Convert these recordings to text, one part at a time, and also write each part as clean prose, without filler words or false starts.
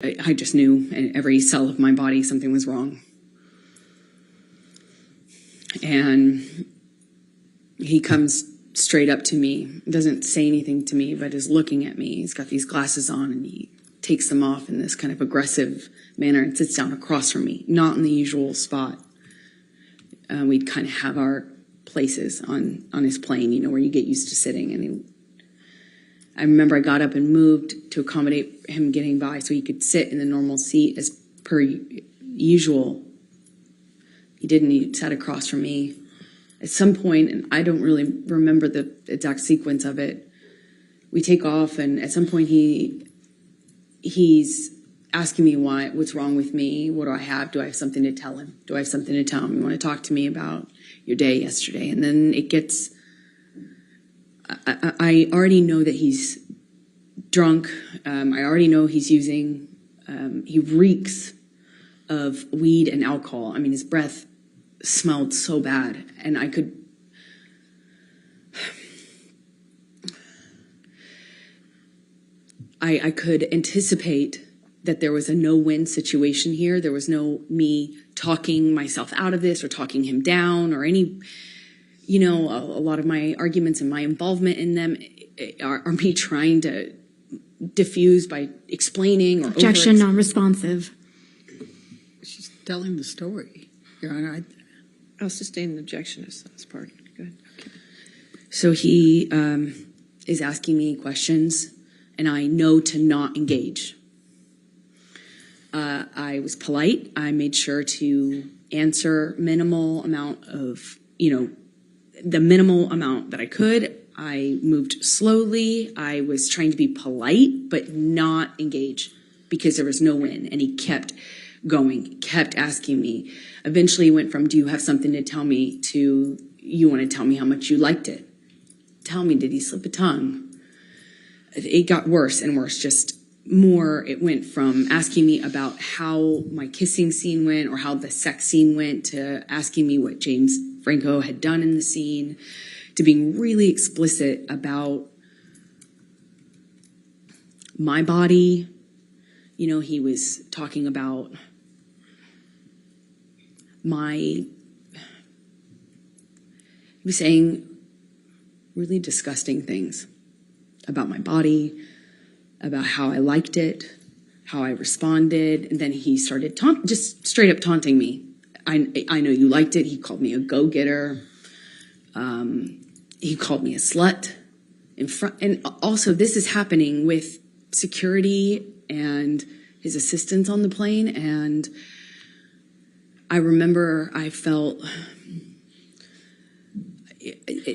I just knew in every cell of my body something was wrong. And he comes straight up to me, doesn't say anything to me, but is looking at me. He's got these glasses on and he takes them off in this kind of aggressive manner and sits down across from me, not in the usual spot. We'd kind of have our places on his plane, you know, where you get used to sitting. And I remember I got up and moved to accommodate him getting by so he could sit in the normal seat as per usual. He didn't. He sat across from me. At some point, and I don't really remember the exact sequence of it, we take off, and at some point he's asking me what's wrong with me, what do I have? Do I have something to tell him? Do I have something to tell him? You want to talk to me about your day yesterday? And then it gets, I already know that he's drunk. I already know he's using, he reeks of weed and alcohol. I mean, his breath smelled so bad, and I could anticipate that there was a no-win situation here. There was no me talking myself out of this or talking him down or any, you know, a lot of my arguments and my involvement in them are me trying to diffuse by explaining or objection, non-responsive. She's telling the story, Your Honor. I'll sustain the objection as part. Go ahead. Okay. So he is asking me questions, and I know to not engage. I was polite. I made sure to answer minimal amount of, you know, the minimal amount that I could. I moved slowly. I was trying to be polite, but not engage because there was no win. And he kept going, kept asking me. Eventually he went from, do you have something to tell me, to, you want to tell me how much you liked it? Tell me, did he slip a tongue? It got worse and worse, just more. It went from asking me about how my kissing scene went or how the sex scene went to asking me what James Franco had done in the scene, to being really explicit about my body. You know, he was talking about he was saying really disgusting things about my body, about how I liked it, how I responded, and then he started just straight up taunting me. I know you liked it. He called me a go-getter. He called me a slut in front, and also this is happening with security and his assistants on the plane. And I remember I felt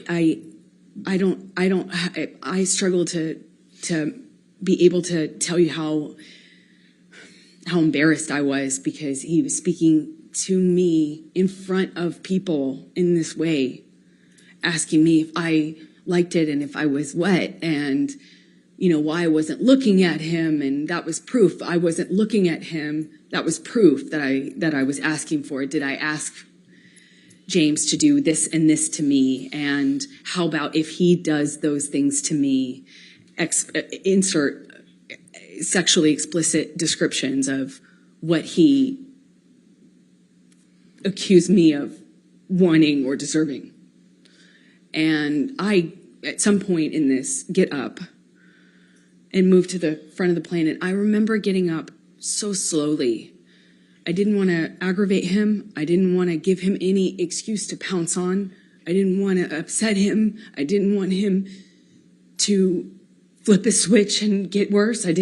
I struggle to be able to tell you how embarrassed I was because he was speaking to me in front of people in this way, asking me if I liked it and if I was wet, and you know, why I wasn't looking at him, and that was proof I wasn't looking at him. That was proof that I was asking for it. Did I ask James to do this and this to me? And how about if he does those things to me? Insert sexually explicit descriptions of what he accused me of wanting or deserving. And I, at some point in this, get up and move to the front of the plane. And I remember getting up so slowly. I didn't want to aggravate him. I didn't want to give him any excuse to pounce on. I didn't want to upset him. I didn't want him to flip a switch and get worse. I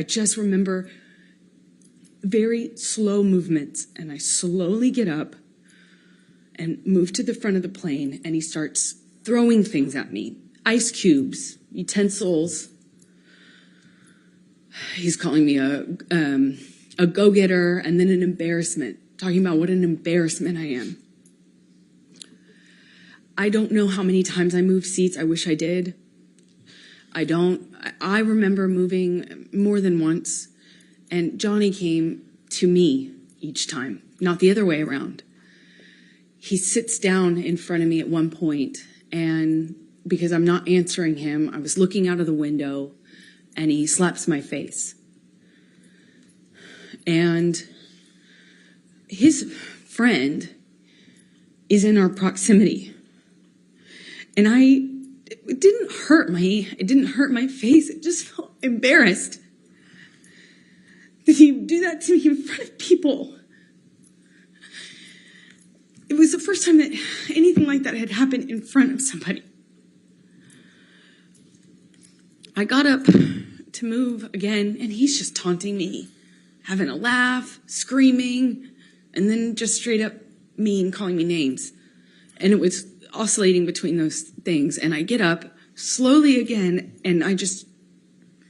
just remember very slow movements, and I slowly get up and move to the front of the plane, and he starts throwing things at me. Ice cubes, utensils. He's calling me a go-getter, and then an embarrassment, talking about what an embarrassment I am. I don't know how many times I moved seats. I wish I did. I remember moving more than once, and Johnny came to me each time, not the other way around. He sits down in front of me at one point, and because I'm not answering him, I was looking out of the window, and he slaps my face. And his friend is in our proximity. And it didn't hurt my face. It just felt embarrassed. Did he do that to me in front of people? It was the first time that anything like that had happened in front of somebody. I got up to move again, and he's just taunting me, having a laugh, screaming, and then just straight up mean, calling me names. And it was oscillating between those things. And I get up slowly again, and I just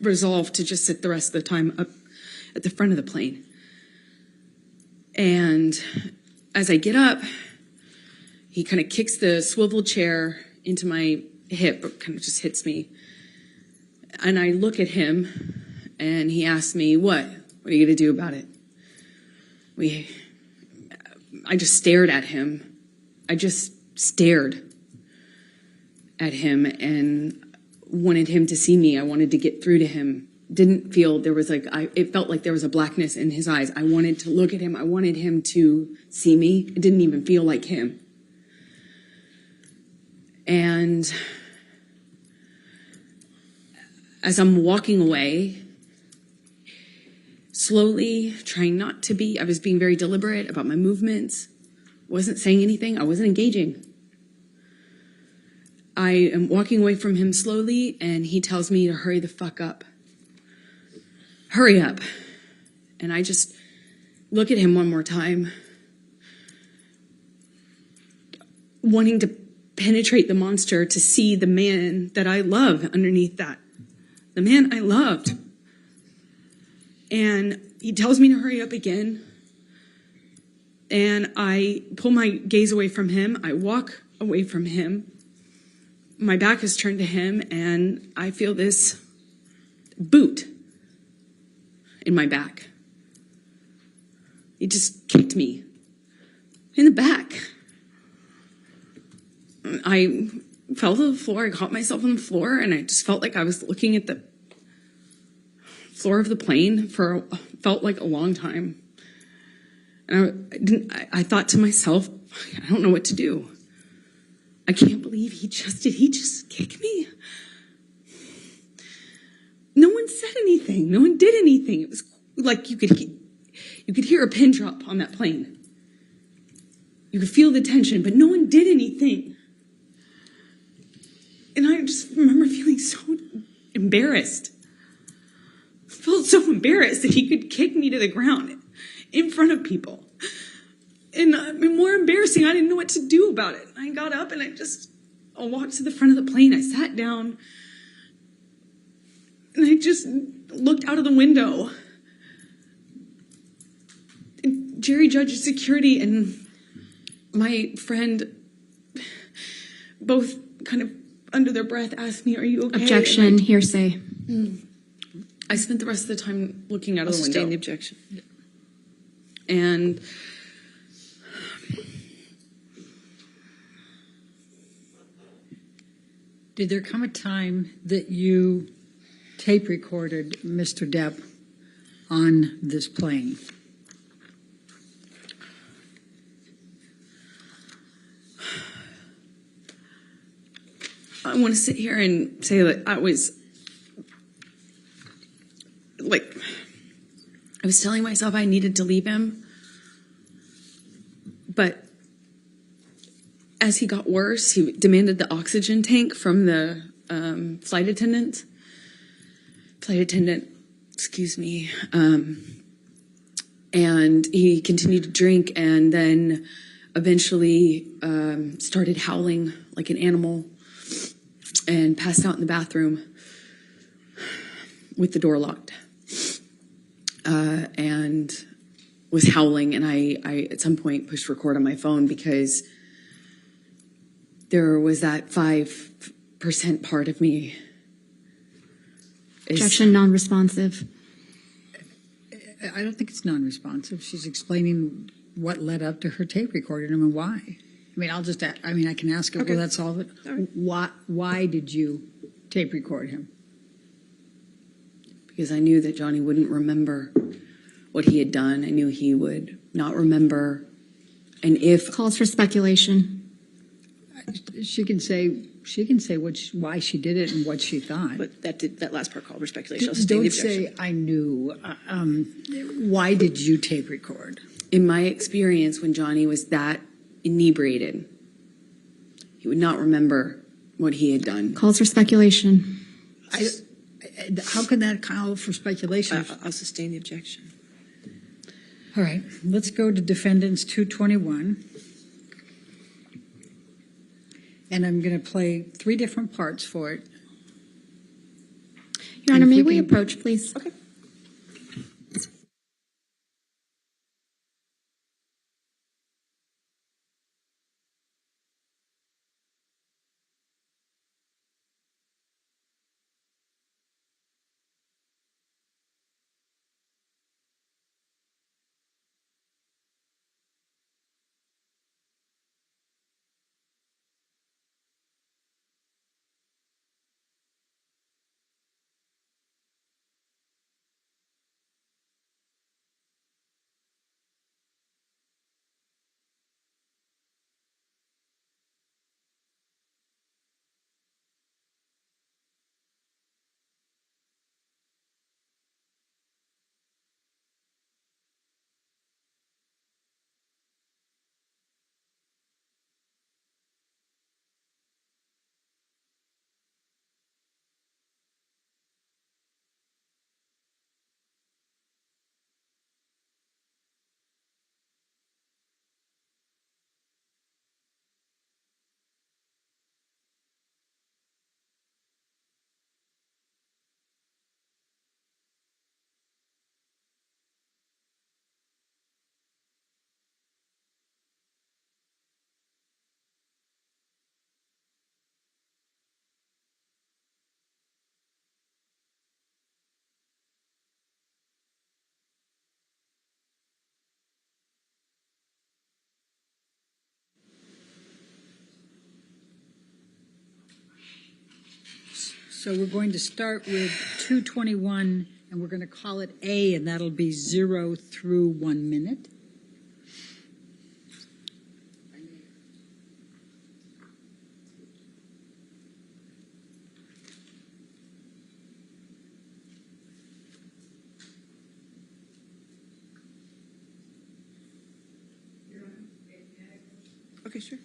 resolve to just sit the rest of the time up at the front of the plane. And as I get up, he kind of kicks the swivel chair into my hip, kind of just hits me. And I look at him, and he asks me, what? What are you going to do about it? I just stared at him. I just stared at him and wanted him to see me. I wanted to get through to him. Didn't feel there was it felt like there was a blackness in his eyes. I wanted to look at him. I wanted him to see me. It didn't even feel like him. And as I'm walking away, slowly, trying not to be, I was being very deliberate about my movements, wasn't saying anything, I wasn't engaging. I am walking away from him slowly, and he tells me to hurry the fuck up. Hurry up. And I just look at him one more time, wanting to penetrate the monster to see the man that I love underneath that. The man I loved. And he tells me to hurry up again. And I pull my gaze away from him. I walk away from him. My back is turned to him, and I feel this boot in my back. He just kicked me in the back. I fell to the floor. I caught myself on the floor, and I just felt like I was looking at the floor of the plane felt like a long time. And I thought to myself, I don't know what to do. I can't believe he just kicked me. No one said anything. No one did anything. It was like you could hear a pin drop on that plane. You could feel the tension, but no one did anything. And I just remember feeling so embarrassed. I felt so embarrassed that he could kick me to the ground in front of people. And more embarrassing, I didn't know what to do about it. I got up and I walked to the front of the plane. I sat down and I just looked out of the window. And Jerry Judge's security and my friend both kind of under their breath asked me, "Are you okay?" Objection, hearsay. I spent the rest of the time looking out of the window. Sustain the objection. And Did there come a time that you tape recorded Mr. Depp on this plane? I want to sit here and say that I was telling myself I needed to leave him. But as he got worse, he demanded the oxygen tank from the flight attendant, excuse me. And he continued to drink and then eventually started howling like an animal and passed out in the bathroom with the door locked. And was howling, and I at some point pushed record on my phone because there was that 5% part of me. Objection, non-responsive. I don't think it's non-responsive. She's explaining what led up to her tape recording him and why. I mean, I can ask her, Okay. will that solve it? Right. Why did you tape record him? Because I knew that Johnny wouldn't remember what he had done. I knew he would not remember. And if Calls for speculation. She can say why she did it and what she thought. But that last part called for speculation. I'll sustain Don't the objection. say I knew. Why did you tape record? in my experience, when Johnny was that inebriated, he would not remember what he had done. Calls for speculation. How can that call for speculation? I'll sustain the objection. All right, let's go to Defendants 221. And I'm going to play 3 different parts for it. Your Honor, And if may we we can- approach, please? Okay. So we're going to start with 221, and we're going to call it A, and that'll be 0 through 1 minute. Okay, sure.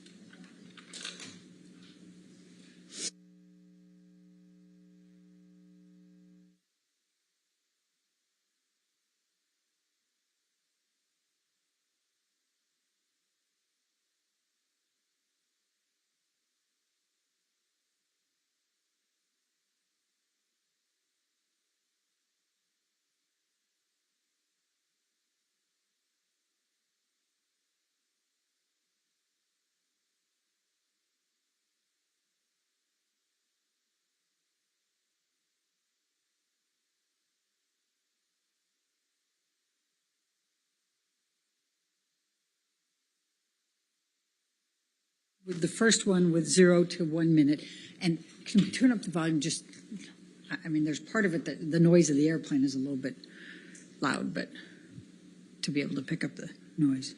With the first one with 0 to 1 minute. And can we turn up the volume just, I mean, there's part of it that the noise of the airplane is a little bit loud, but to be able to pick up the noise.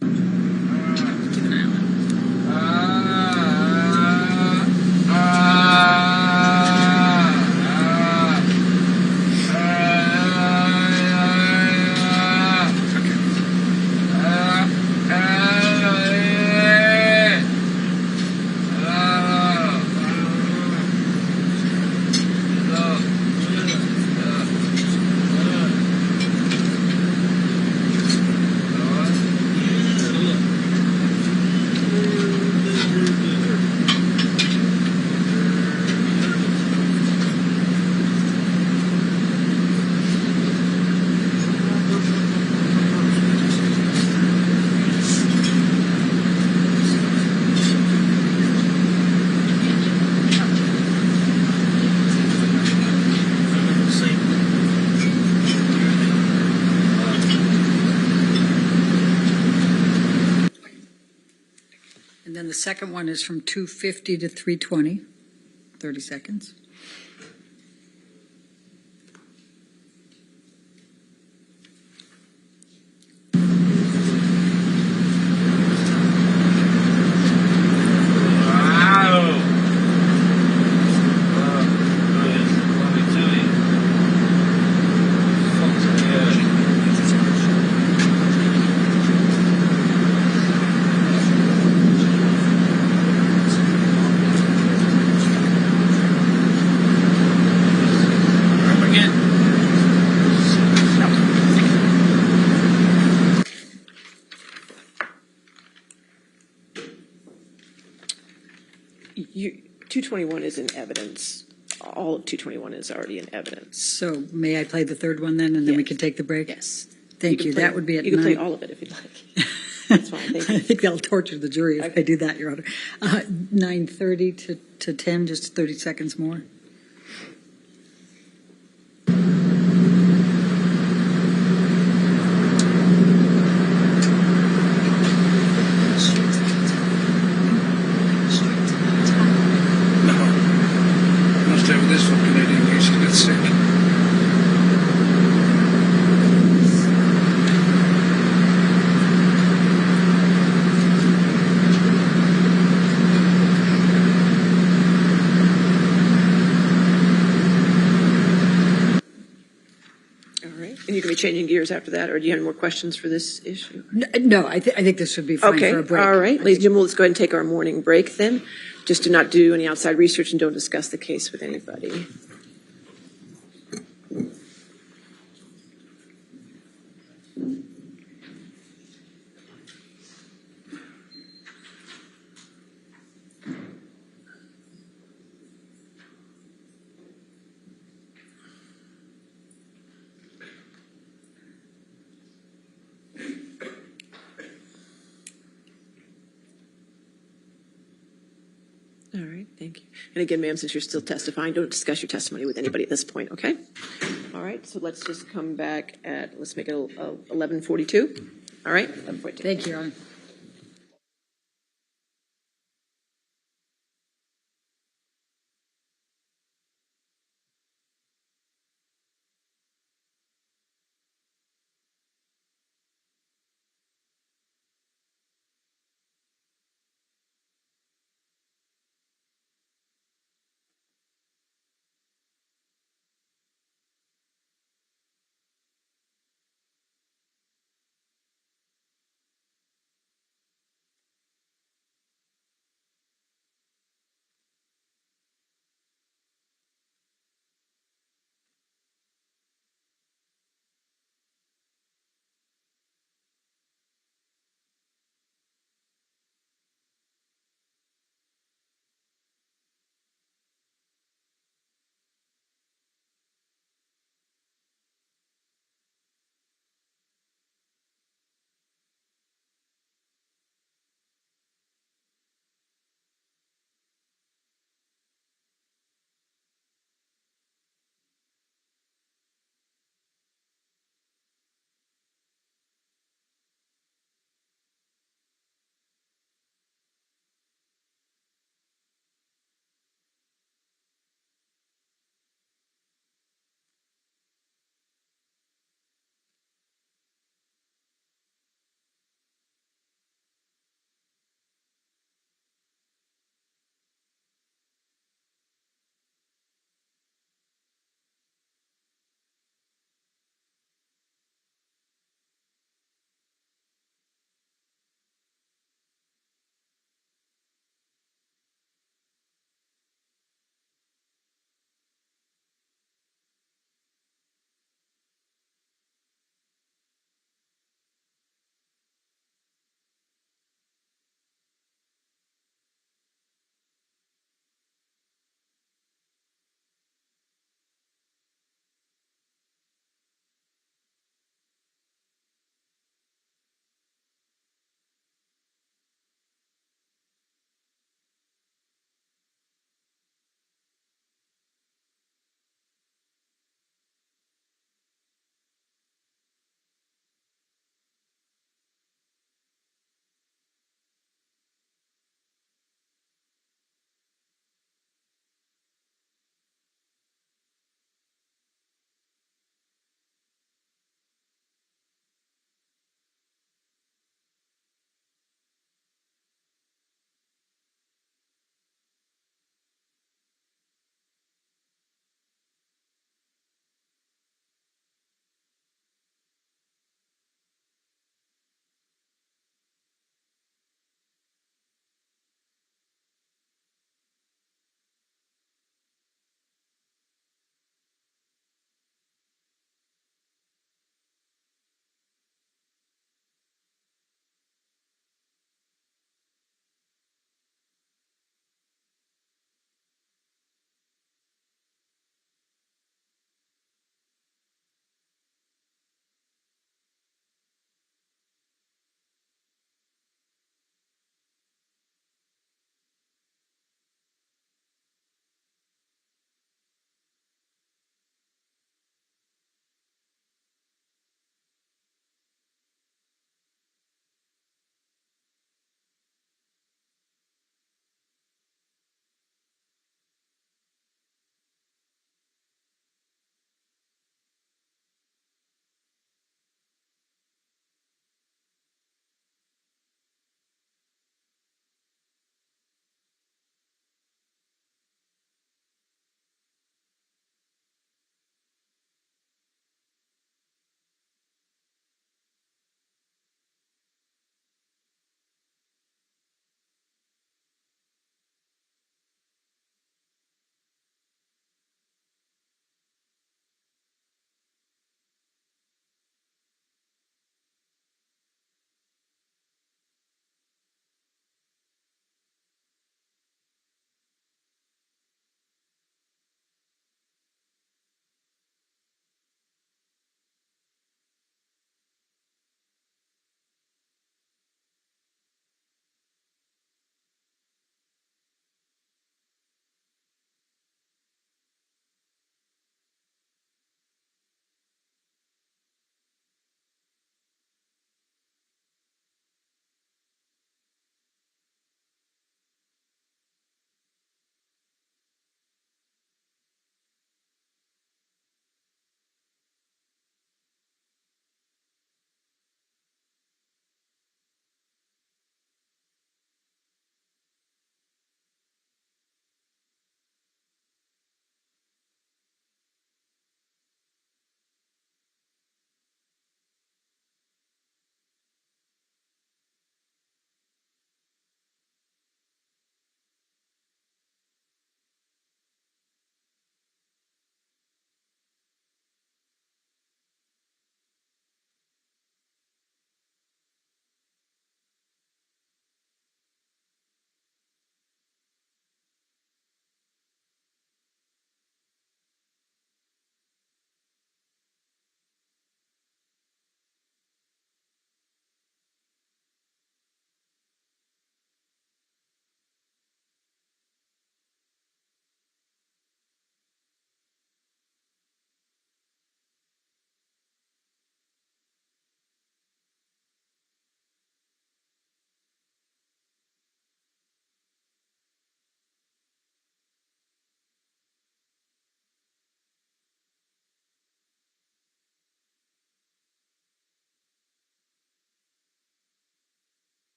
Keep an eye on it. And then the second one is from 2:50 to 3:20, 30 seconds. 221 is in evidence. All of 221 is already in evidence. So may I play the third one then, and then we Yes. can take the break? Yes. Thank you. Can play- That would be at You can play 9. all of it if you'd like. That's fine, thank I you. think that'll torture the jury if Okay. I do that, Your Honor. 9:30 to 10, just 30 seconds more. No. I'm not staying with this fucking Canadian lady. She's got sick. All right. And you're going to be changing gears after that, or do you have any more questions for this issue? No, I think this should be fine Okay, for a break. all right. Ladies and gentlemen, let's go ahead and take our morning break then. Just do not do any outside research and don't discuss the case with anybody. All right, thank you. And again, ma'am, since you're still testifying, don't discuss your testimony with anybody at this point, okay? All right, so let's just come back at, let's make it 11:42. All right, 11:42. Thank you, Your Honor.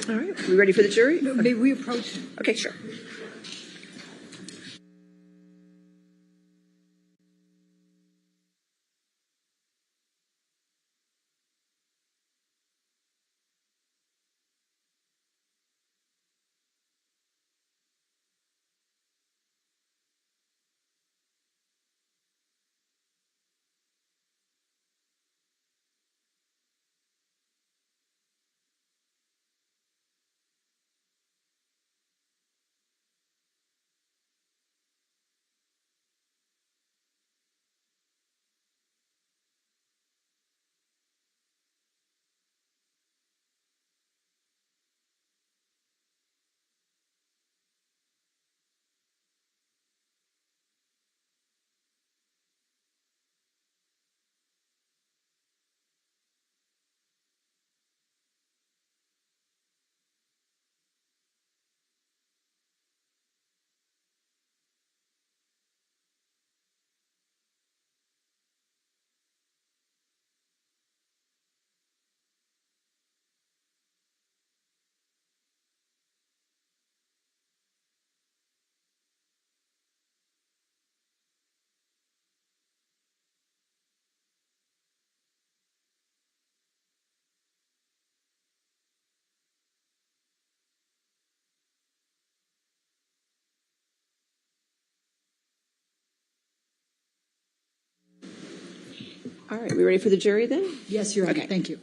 All right, we ready for the jury? May we approach? Okay, sure. All right, we ready for the jury then? Yes, Your Honor. Okay. Thank you.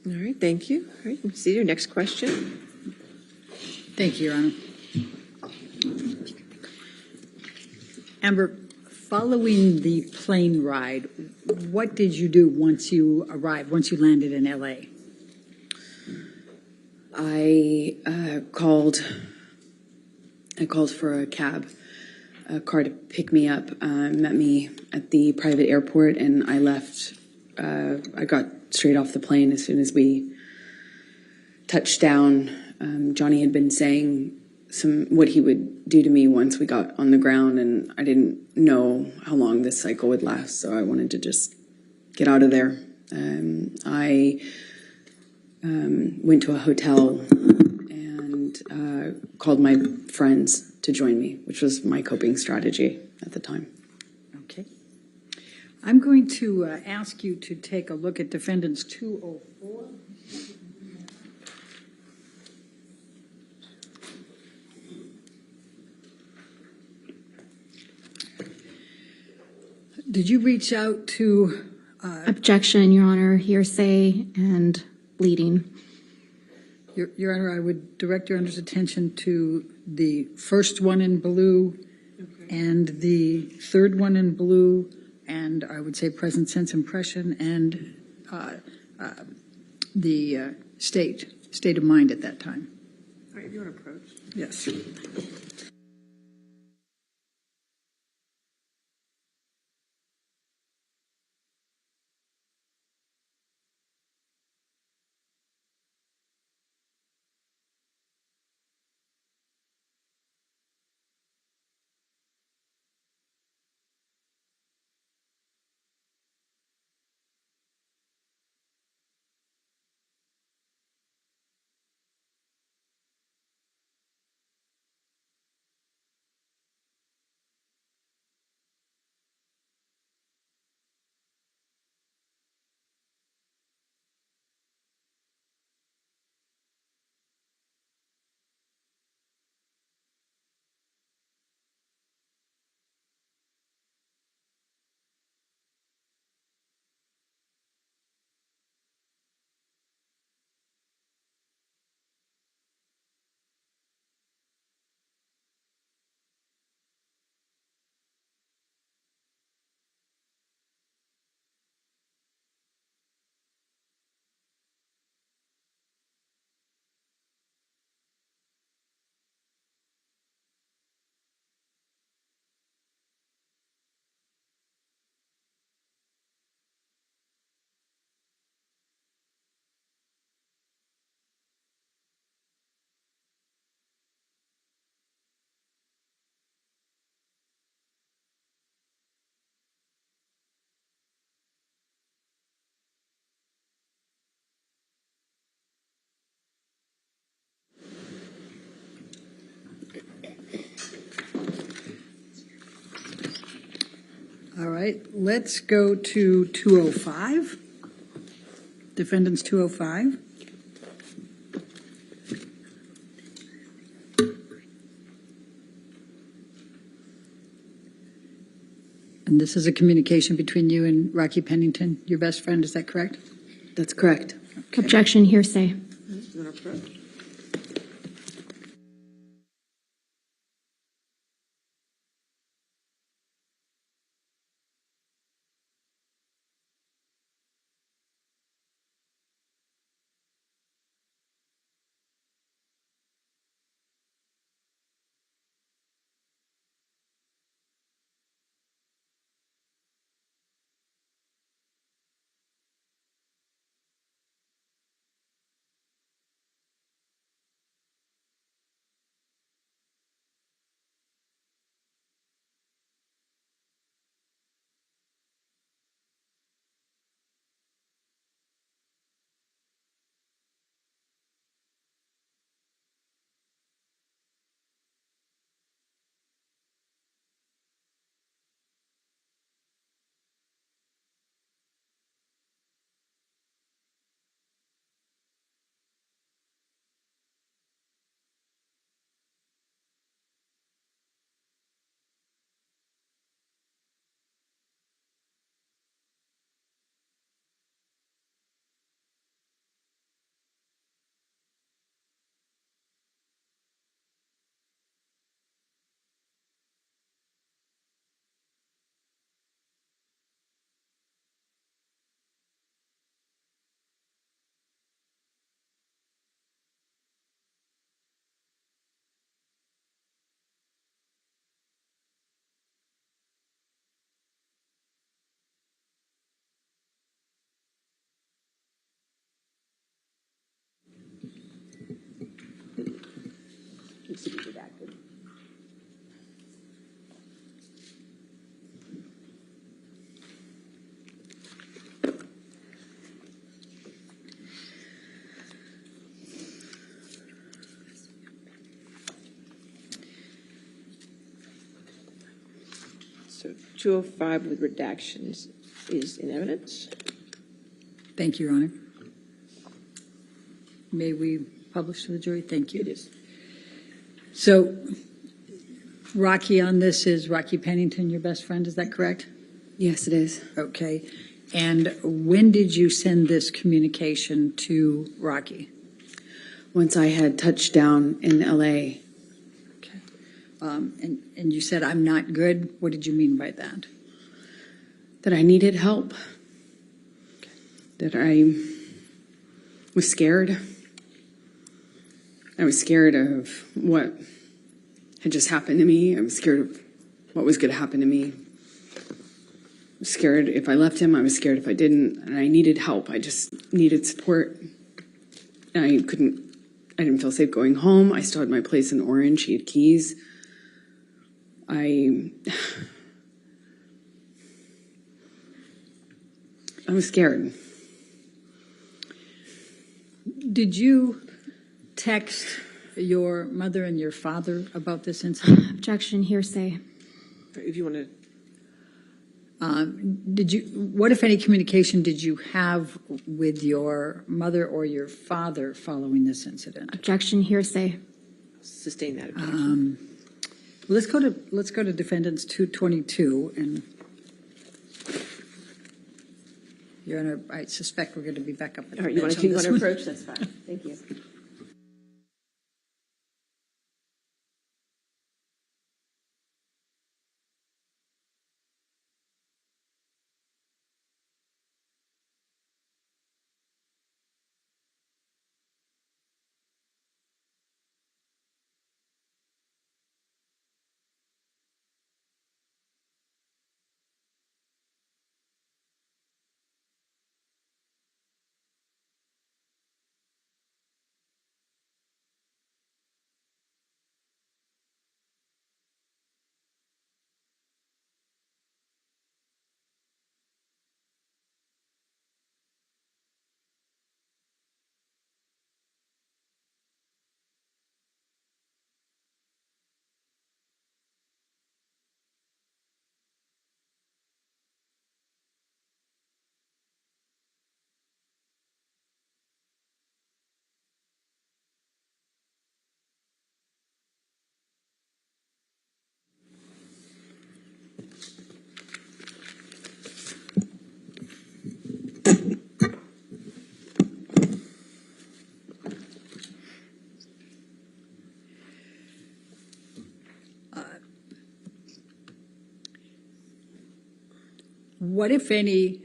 All right, thank you. All right, see your next question. Thank you, Your Honor. Amber, following the plane ride, what did you do once you arrived, once you landed in L.A.? I called for a cab, a car to pick me up, met me at the private airport, and I left. I got straight off the plane as soon as we touched down. Johnny had been saying what he would do to me once we got on the ground, and I didn't know how long this cycle would last, so I wanted to just get out of there. I went to a hotel and called my friends to join me, which was my coping strategy at the time. Okay. I'm going to ask you to take a look at Defendants 204. Did you reach out to... Objection, Your Honor, hearsay and bleeding. Your Honor, I would direct Your Honor's attention to the first one in blue and the third one in blue, and I would say present sense impression and the state of mind at that time. All right, if you want to approach. Yes. All right, let's go to 205. Defendants 205. And this is a communication between you and Rocky Pennington, your best friend, is that correct? That's correct. Objection, hearsay. So 205 with redactions is in evidence. Thank you, Your Honor. May we publish to the jury? Thank you. It is. So, Rocky on this is Rocky Pennington, your best friend, is that correct? Yes, it is. Okay. And when did you send this communication to Rocky? Once I had touched down in LA, Okay. And you said, I'm not good. What did you mean by that? that I needed help, that I was scared. I was scared of what had just happened to me. I was scared of what was going to happen to me. I was scared if I left him. I was scared if I didn't. And I needed help. I just needed support. I didn't feel safe going home. I still had my place in Orange. He had keys. I was scared. Did you text your mother and your father about this incident? Objection, hearsay. If you want to. What, if any, communication did you have with your mother or your father following this incident? Objection, hearsay. Sustain that objection. Let's go to defendants 222, and Your Honor, I suspect we're going to be back up at the All right, you want bench on this to one. approach? That's fine. Thank you. What, if any,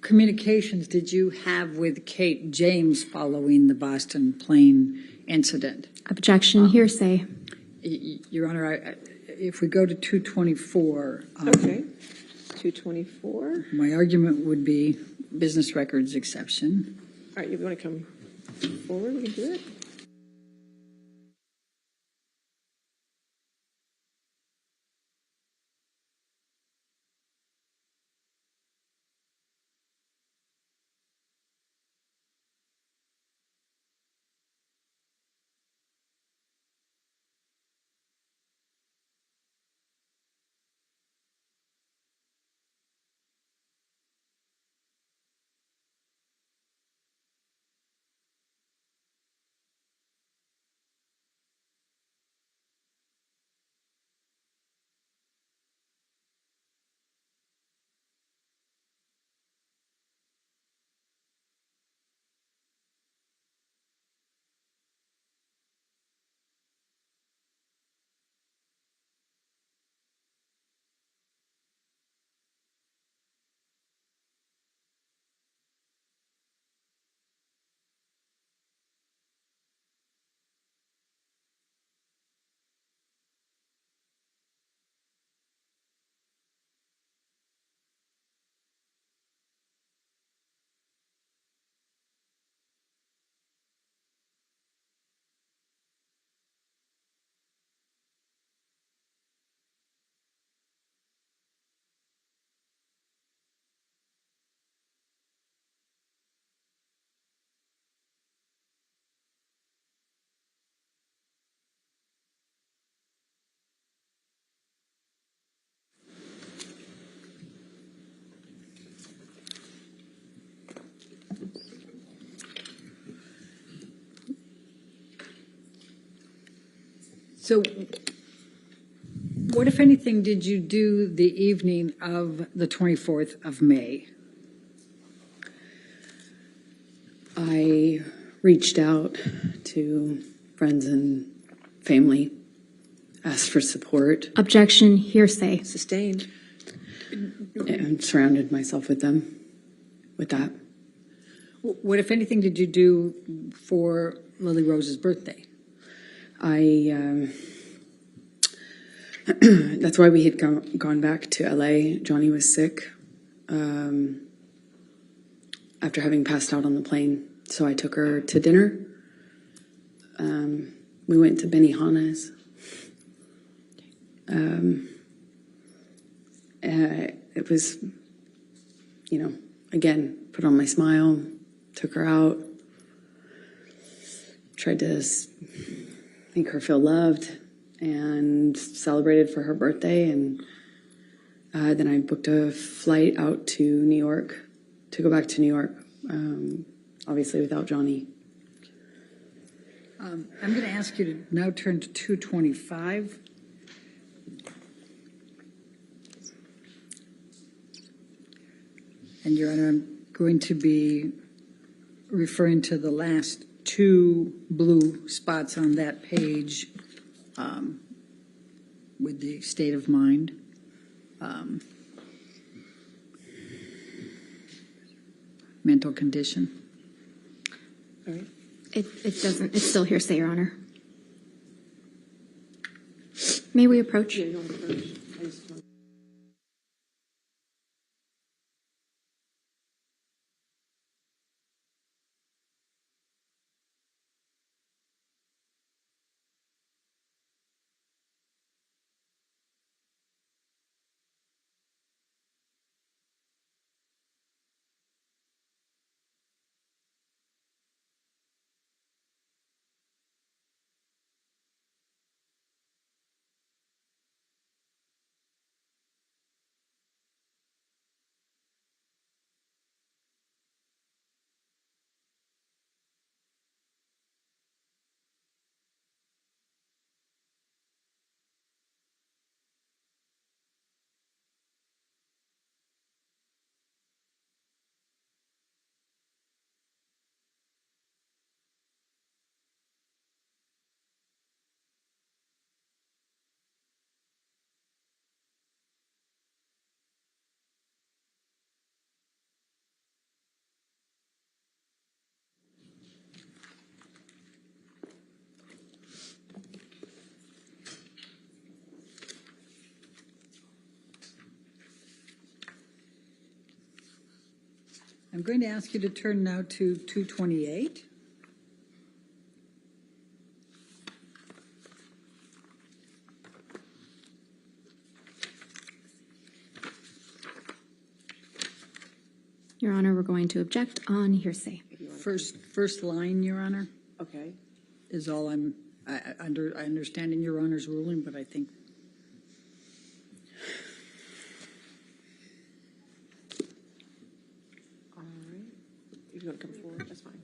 communications did you have with Kate James following the Boston plane incident? Objection, hearsay. Your Honor, if we go to 224. Okay. 224. My argument would be business records exception. All right, you want to come forward? We can do it. So what, if anything, did you do the evening of the 24th of May? I reached out to friends and family, asked for support, Objection, hearsay. Sustained. and surrounded myself with them with that. What, if anything, did you do for Lily Rose's birthday? That's why we had gone back to LA. Johnny was sick after having passed out on the plane. So I took her to dinner. We went to Benihana's. It was, again, put on my smile, took her out, tried to make her feel loved, and celebrated for her birthday. And then I booked a flight out to New York, to go back to New York, obviously without Johnny. I'm going to ask you to now turn to 225. And, Your Honor, I'm going to be referring to the last two blue spots on that page with the state of mind. Mental condition. All right. It doesn't, it's still hearsay, Your Honor. May we approach? Yeah, you want to approach? I just want- I'm going to ask you to turn now to 228. Your Honor, we're going to object on hearsay. First line, Your Honor, Okay. is all I understand in Your Honor's ruling, but I think. All right. If you want to come forward, that's fine.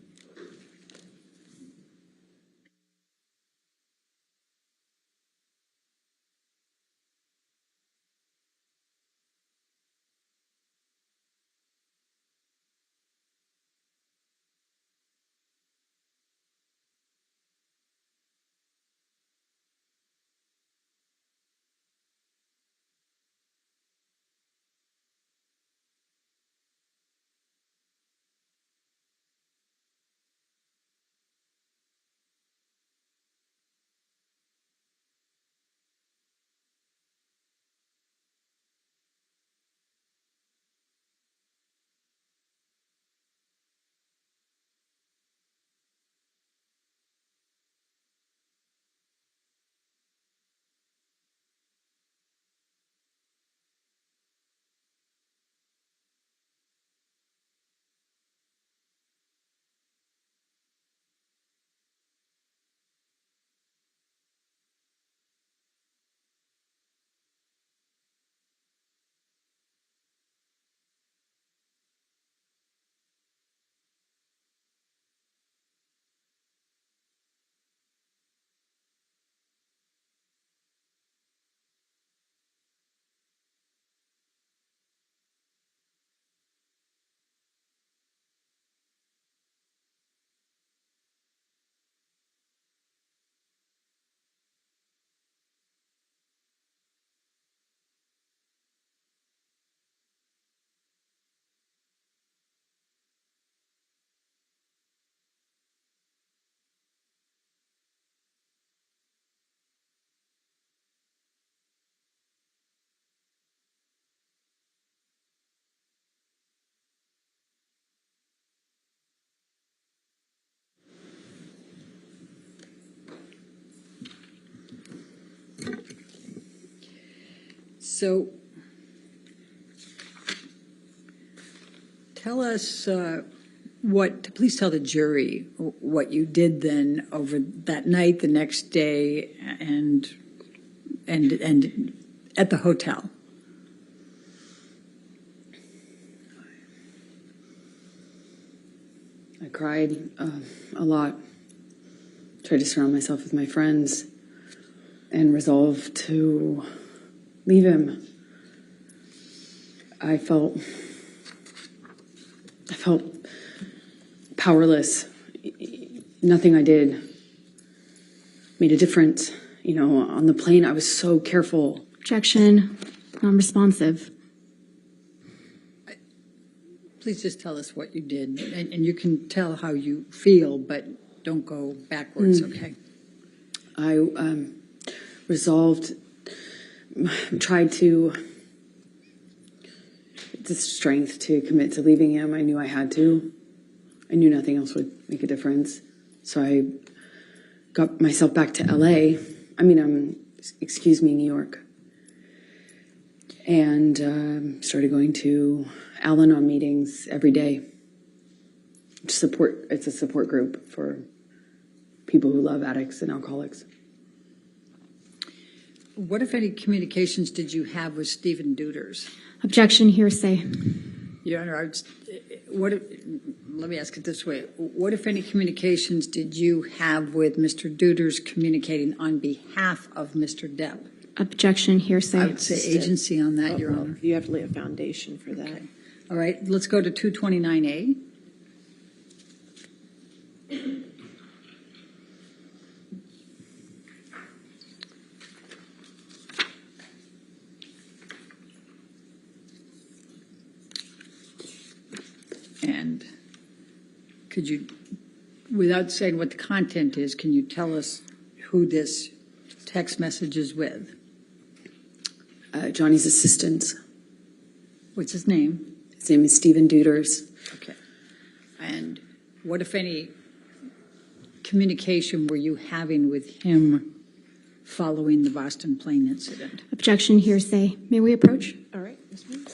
So tell us please tell the jury what you did then over that night, the next day, and at the hotel. I cried a lot, tried to surround myself with my friends, and resolved to leave him. I felt powerless. Nothing I did made a difference. You know, on the plane, I was so careful. Objection, non-responsive. Please just tell us what you did, and you can tell how you feel, but don't go backwards, okay? I resolved, tried to, the strength to commit to leaving him. I knew I had to. I knew nothing else would make a difference. So I got myself back to LA. New York. And started going to Al-Anon meetings every day. It's a support group for people who love addicts and alcoholics. What, if any, communications did you have with Stephen Deuters? Objection, hearsay. Your Honor, let me ask it this way. What, if any, communications did you have with Mr. Deuters communicating on behalf of Mr. Depp? Objection, hearsay. I would say agency on that, Your Honor. You have to lay a foundation for that. Okay. All right, let's go to 229A. And could you, without saying what the content is, can you tell us who this text message is with? Johnny's assistant. What's his name? His name is Stephen Deuters. Okay. And what, if any, communication were you having with him following the Boston plane incident? Objection, hearsay. May we approach? All right, Ms. Moon?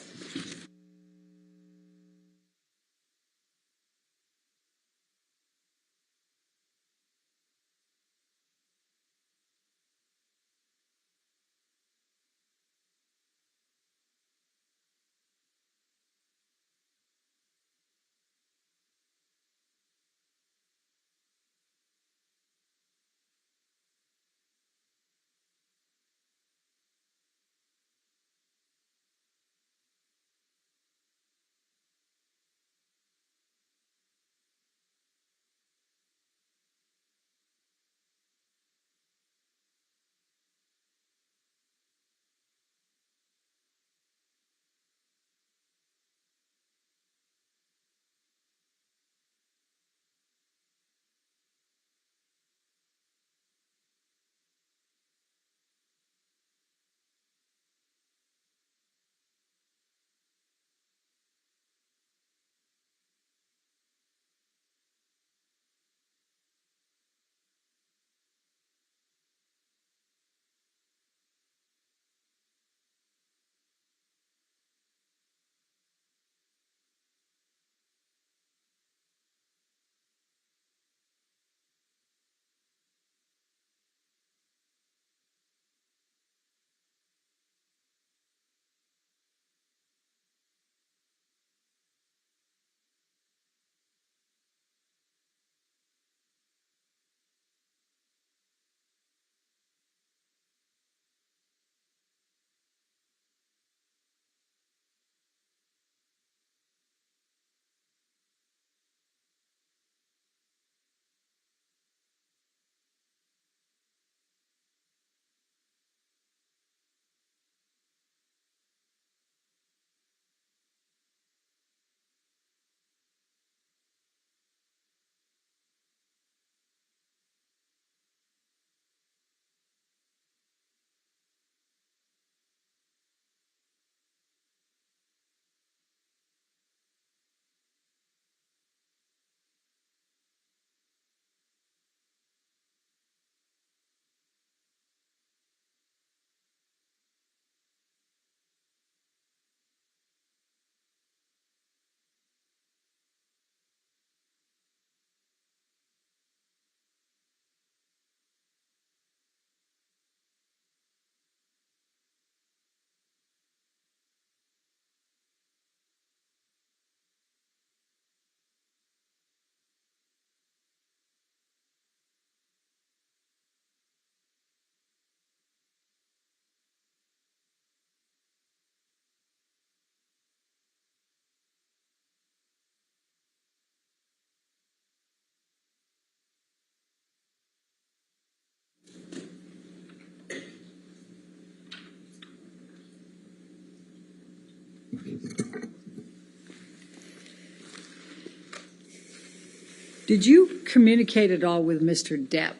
Did you communicate at all with Mr. Depp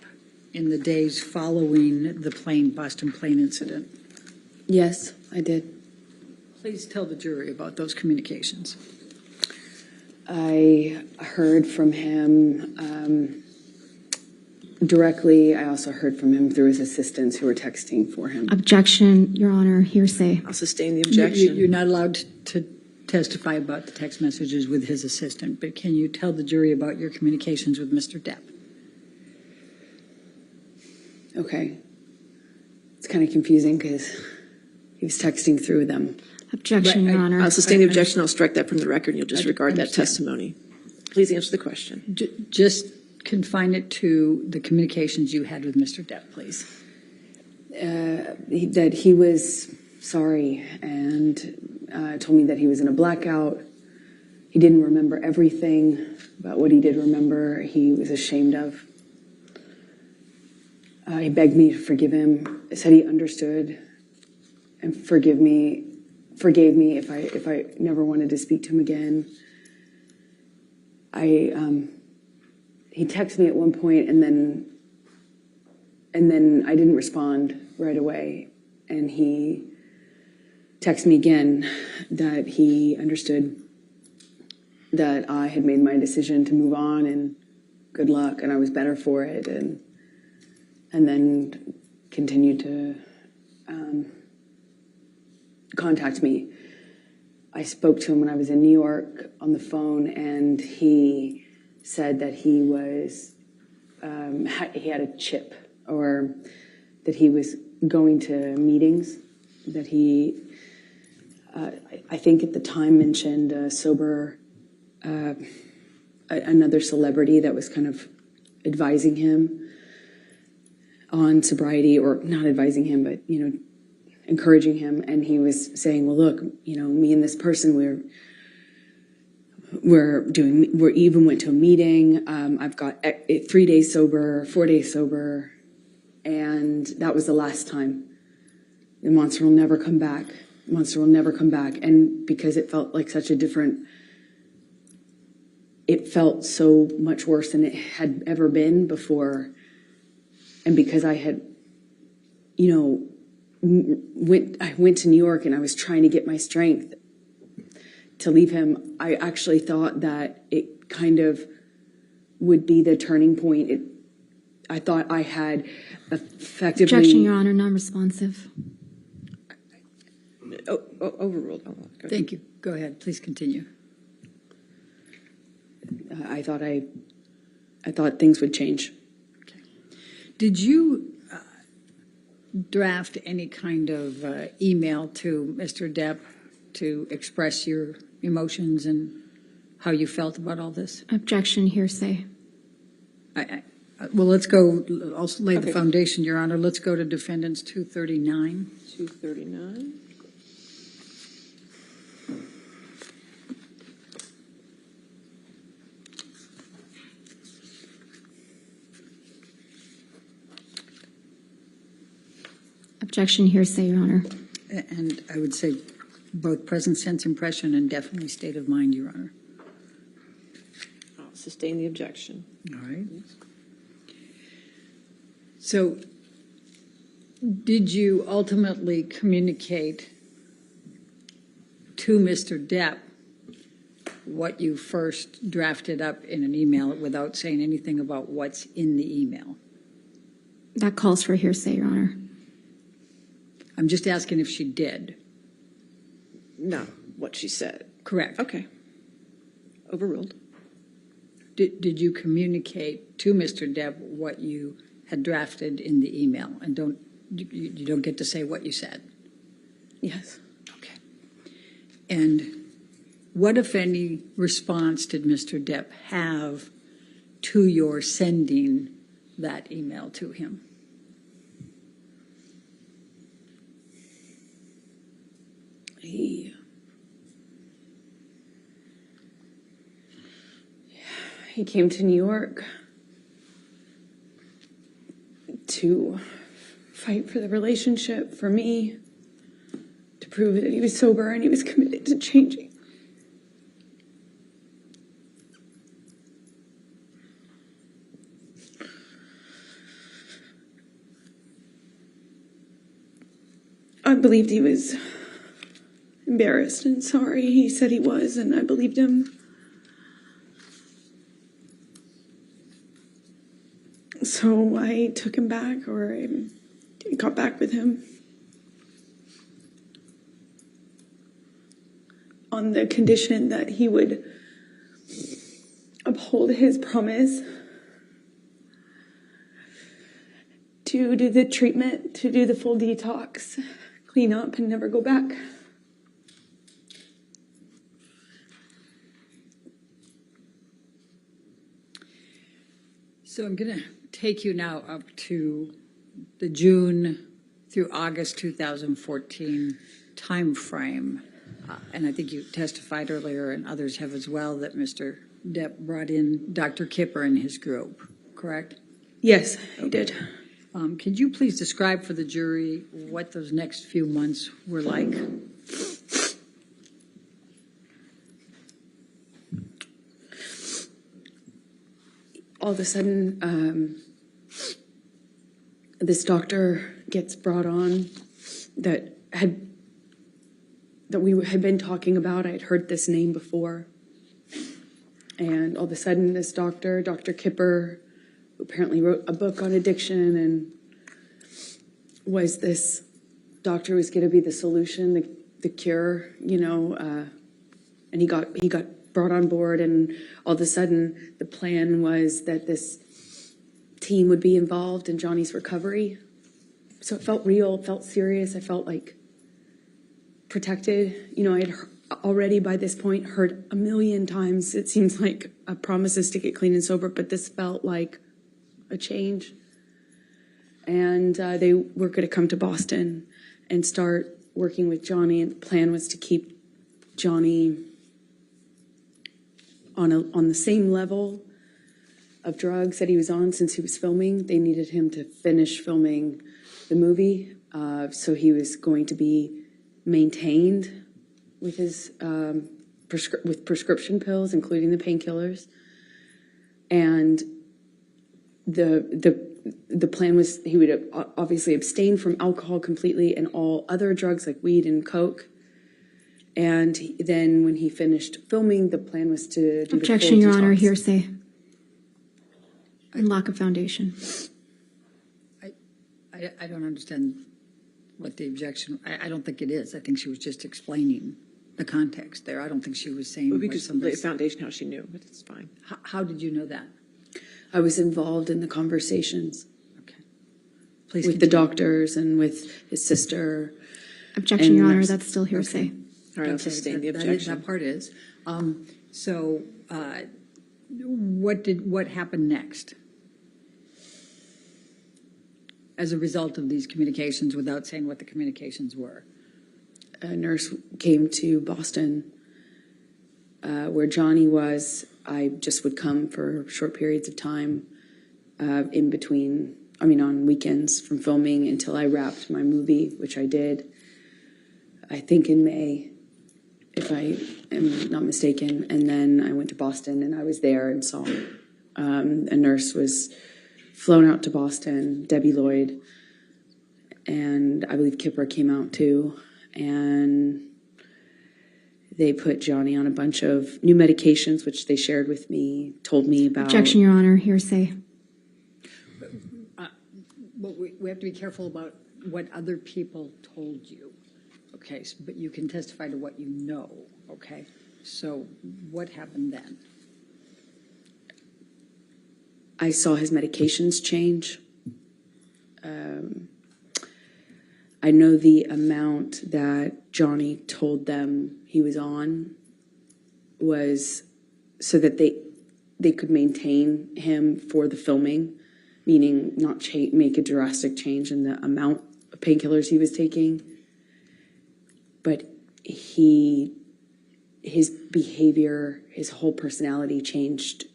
in the days following the Boston plane incident? Yes, I did. Please tell the jury about those communications. I heard from him directly. I also heard from him through his assistants who were texting for him. Objection, Your Honor, hearsay. I'll sustain the objection. You're not allowed to testify about the text messages with his assistant, but can you tell the jury about your communications with Mr. Depp? Okay. It's kind of confusing because he was texting through them. Objection, Right, Your Honor. I'll sustain the objection. I'll strike that from the record, and you'll disregard that understand. testimony. Please answer the question. Just confine it to the communications you had with Mr. Depp, please. That he was sorry and told me that he was in a blackout. He didn't remember everything, but what he did remember, he was ashamed of. He begged me to forgive him, said he understood and forgave me if I never wanted to speak to him again. He texted me at one point and then I didn't respond right away, and he texted me again that he understood that I had made my decision to move on and good luck, and I was better for it, and then continued to contact me. I spoke to him when I was in New York on the phone, and he said that he was he had a chip, or that he was going to meetings, that he I think at the time mentioned another celebrity that was kind of advising him on sobriety, or not advising him, but, encouraging him. And he was saying, well, look, me and this person, we even went to a meeting. I've got 3 days sober, 4 days sober. And that was the last time. The monster will never come back. Monster will never come back. And because it felt like it felt so much worse than it had ever been before. And because I had, I went to New York and I was trying to get my strength to leave him, I actually thought that it kind of would be the turning point. I thought I had effectively... Objection, Your Honor, non-responsive. Overruled. Thank you. Go ahead. Please continue. I thought things would change. Okay. Did you draft any kind of email to Mr. Depp to express your emotions and how you felt about all this? Objection, hearsay. Well, let's go. I'll lay the foundation, Your Honor. Let's go to Defendants 239. 239. Objection, hearsay, Your Honor. And I would say both present sense impression and definitely state of mind, Your Honor. I'll sustain the objection. All right. So did you ultimately communicate to Mr. Depp what you first drafted up in an email without saying anything about what's in the email? That calls for hearsay, Your Honor. I'm just asking if she did. No, what she said. Correct. Okay. Overruled. Did you communicate to Mr. Depp what you had drafted in the email? And you don't get to say what you said. Yes. Okay. And what, if any, response did Mr. Depp have to your sending that email to him? He came to New York to fight for the relationship, for me, to prove that he was sober and he was committed to changing. I believed he was embarrassed and sorry. He said he was, and I believed him. So I took him back, or I got back with him on the condition that he would uphold his promise to do the treatment, to do the full detox, clean up, and never go back. So I'm going to take you now up to the June through August 2014 time frame. And I think you testified earlier, and others have as well, that Mr. Depp brought in Dr. Kipper and his group, correct? Yes, he did. Could you please describe for the jury what those next few months were like? All of a sudden, this doctor gets brought on that we had been talking about. I had heard this name before. And all of a sudden, this doctor, Dr. Kipper, who apparently wrote a book on addiction and was this doctor was going to be the solution, the cure, and he got brought on board, and all of a sudden the plan was that this team would be involved in Johnny's recovery. So it felt real, it felt serious, I felt like protected. I had already by this point heard a million times, it seems like, promises to get clean and sober, but this felt like a change. And they were going to come to Boston and start working with Johnny, and the plan was to keep Johnny on the same level of drugs that he was on since he was filming. They needed him to finish filming the movie, so he was going to be maintained with his with prescription pills, including the painkillers. And the plan was he would obviously abstain from alcohol completely and all other drugs like weed and coke. And then when he finished filming, the plan was to do Objection, the Your full Honor, detox. hearsay. And lack of foundation. I don't understand what the objection, I don't think it is. I think she was just explaining the context there. I don't think she was saying Well, what because the somebody. foundation, how she knew, but it's fine. How did you know that? I was involved in the conversations Okay. Please with the continue. doctors and with his sister. Objection, And Your Honor, nurse. that's still hearsay. All right, I'll Okay, sustain the that objection. part is. So what happened next? As a result of these communications, without saying what the communications were? A nurse came to Boston where Johnny was. I just would come for short periods of time in between, on weekends from filming until I wrapped my movie, which I did, I think in May, if I am not mistaken. And then I went to Boston and I was there and saw a nurse was flown out to Boston, Debbie Lloyd, and I believe Kipper came out too. And they put Johnny on a bunch of new medications, which they shared with me, told me about. Objection, Your Honor, hearsay. But we have to be careful about what other people told you. Okay, but you can testify to what you know, okay? So what happened then? I saw his medications change. I know the amount that Johnny told them he was on was so that they could maintain him for the filming, meaning not make a drastic change in the amount of painkillers he was taking. But his behavior, his whole personality changed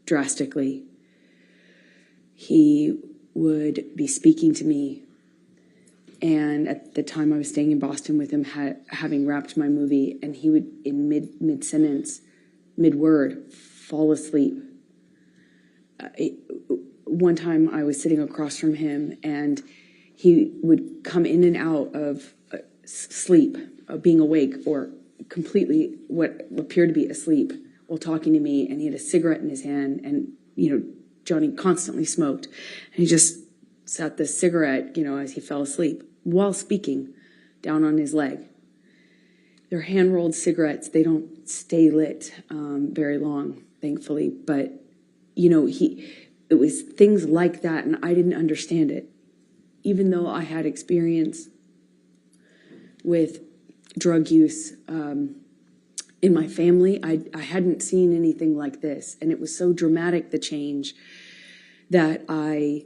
drastically. He would be speaking to me, and at the time I was staying in Boston with him, having wrapped my movie, and he would, in mid-sentence, mid-word, fall asleep. One time I was sitting across from him, and he would come in and out of sleep, being awake, or completely what appeared to be asleep while talking to me, and he had a cigarette in his hand, and, Johnny constantly smoked, and he just sat the cigarette, as he fell asleep while speaking down on his leg. They're hand-rolled cigarettes. They don't stay lit very long, thankfully, but, it was things like that, and I didn't understand it. Even though I had experience with drug use in my family, I hadn't seen anything like this. And it was so dramatic, the change, that I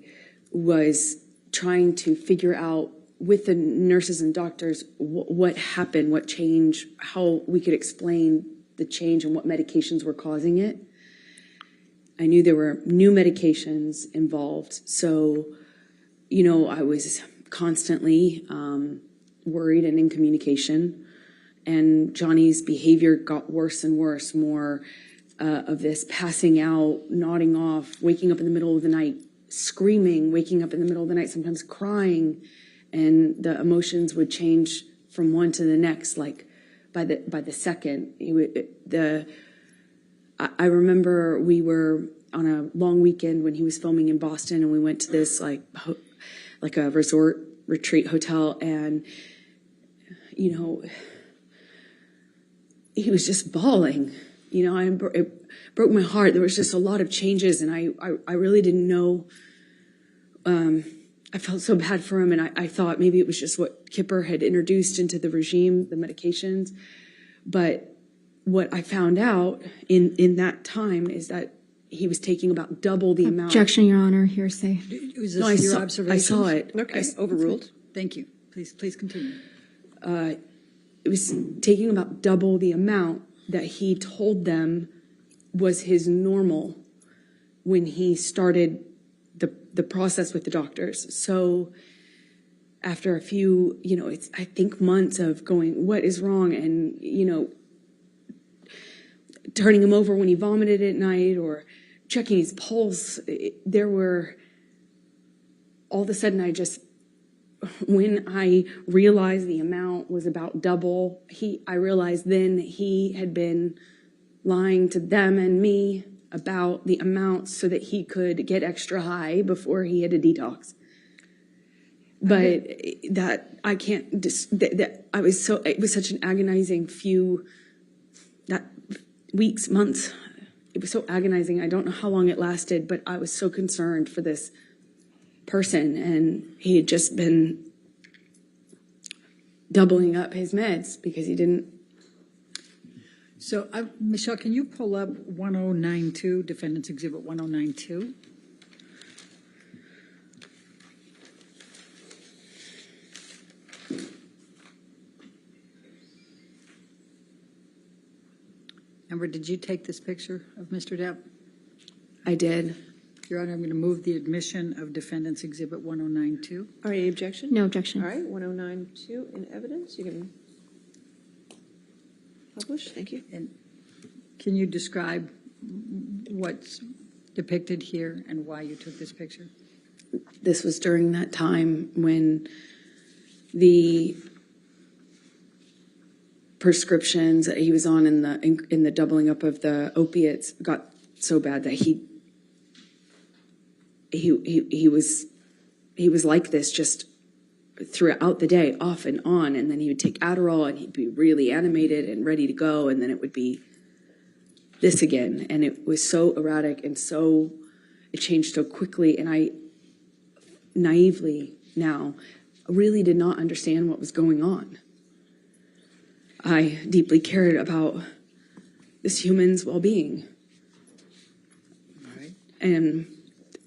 was trying to figure out with the nurses and doctors what happened, what changed, how we could explain the change and what medications were causing it. I knew there were new medications involved. So, I was constantly worried and in communication. And Johnny's behavior got worse and worse, more of this passing out, nodding off, waking up in the middle of the night, screaming, waking up in the middle of the night, sometimes crying. And the emotions would change from one to the next, like by the second. I remember we were on a long weekend when he was filming in Boston, and we went to this like a resort retreat hotel, and he was just bawling. It broke my heart. There was just a lot of changes, and I really didn't know. I felt so bad for him, and I thought maybe it was just what Kipper had introduced into the regime, the medications. But what I found out in that time is that he was taking about double the amount. Objection, Your Honor, hearsay. Was this your observation? I saw it. Okay, overruled. Thank you. Please continue. It was taking about double the amount that he told them was his normal when he started the process with the doctors. So after a few, it's, I think, months of going, what is wrong? And, turning him over when he vomited at night or checking his pulse, all of a sudden when I realized the amount was about double, I realized then he had been lying to them and me about the amount so that he could get extra high before he had a detox. But it was such an agonizing weeks, months. It was so agonizing. I don't know how long it lasted, but I was so concerned for this person, and he had just been doubling up his meds because he didn't. So, Michelle, can you pull up 1092, Defendants Exhibit 1092? Amber, did you take this picture of Mr. Depp? I did. Your Honor, I'm going to move the admission of Defendants Exhibit 1092. All right, any objection? No objection. All right, 1092 in evidence. You can publish. Thank you. And can you describe what's depicted here and why you took this picture? This was during that time when the prescriptions that he was on in the doubling up of the opiates got so bad that he was like this just throughout the day, off and on, and then he would take Adderall and he'd be really animated and ready to go, and then it would be this again, and it was so erratic and it changed so quickly, and I naively now really did not understand what was going on. I deeply cared about this human's well-being. All right. And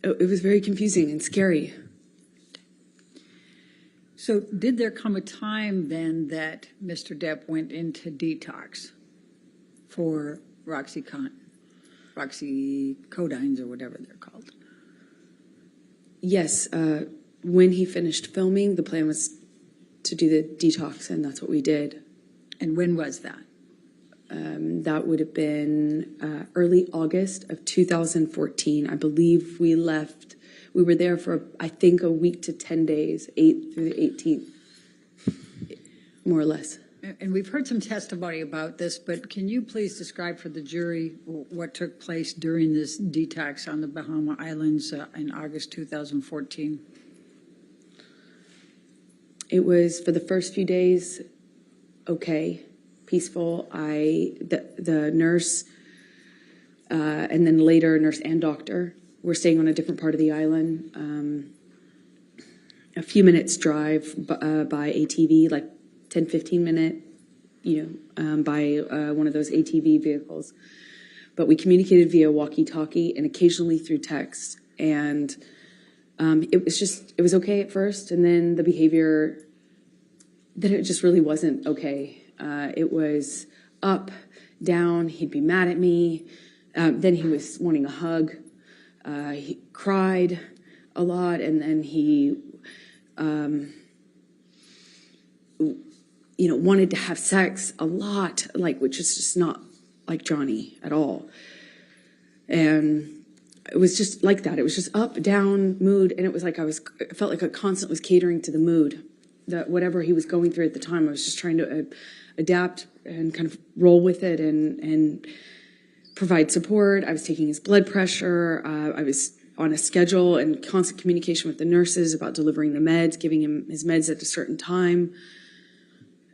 it was very confusing and scary. So did there come a time then that Mr. Depp went into detox for oxycodines or whatever they're called? Yes, when he finished filming, the plan was to do the detox, and that's what we did. And when was that? That would have been early August of 2014. I believe we were there for, I think, a week to 10 days, 8th through the 18th, more or less. And we've heard some testimony about this, but can you please describe for the jury what took place during this detox on the Bahama Islands in August 2014? It was, for the first few days, okay, peaceful. The nurse, and then later nurse and doctor were staying on a different part of the island, a few minutes drive by ATV, like 10, 15 minute, by one of those ATV vehicles. But we communicated via walkie-talkie and occasionally through text. And it was okay at first, and then the behavior, then it just really wasn't okay. It was up, down, he'd be mad at me. Then he was wanting a hug. He cried a lot, and then he, wanted to have sex a lot, which is just not like Johnny at all. And it was just like that. It was just up, down, mood, and it was like I felt like I constantly was catering to the mood, that whatever he was going through at the time. I was just trying to adapt and kind of roll with it and provide support. I was taking his blood pressure. I was on a schedule and constant communication with the nurses about delivering the meds, giving him his meds at a certain time.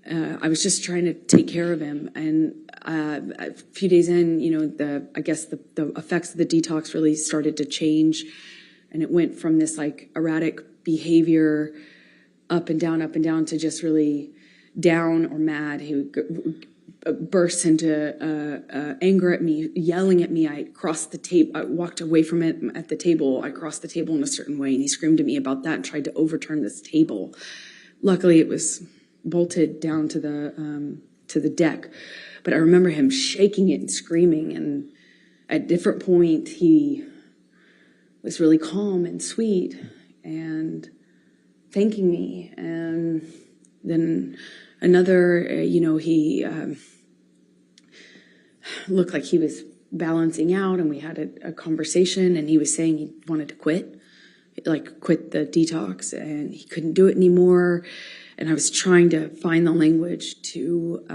I was just trying to take care of him. And a few days in, I guess the effects of the detox really started to change. And it went from this like erratic behavior up and down to just really down or mad. He would burst into anger at me, yelling at me. I crossed the table. I walked away from it at the table. I crossed the table in a certain way, and he screamed at me about that and tried to overturn this table. Luckily, it was bolted down to the deck, but I remember him shaking it and screaming. And at a different point, he was really calm and sweet and thanking me. And then another, he looked like he was balancing out, and we had a conversation, and he was saying he wanted to quit the detox, and he couldn't do it anymore. And I was trying to find the language to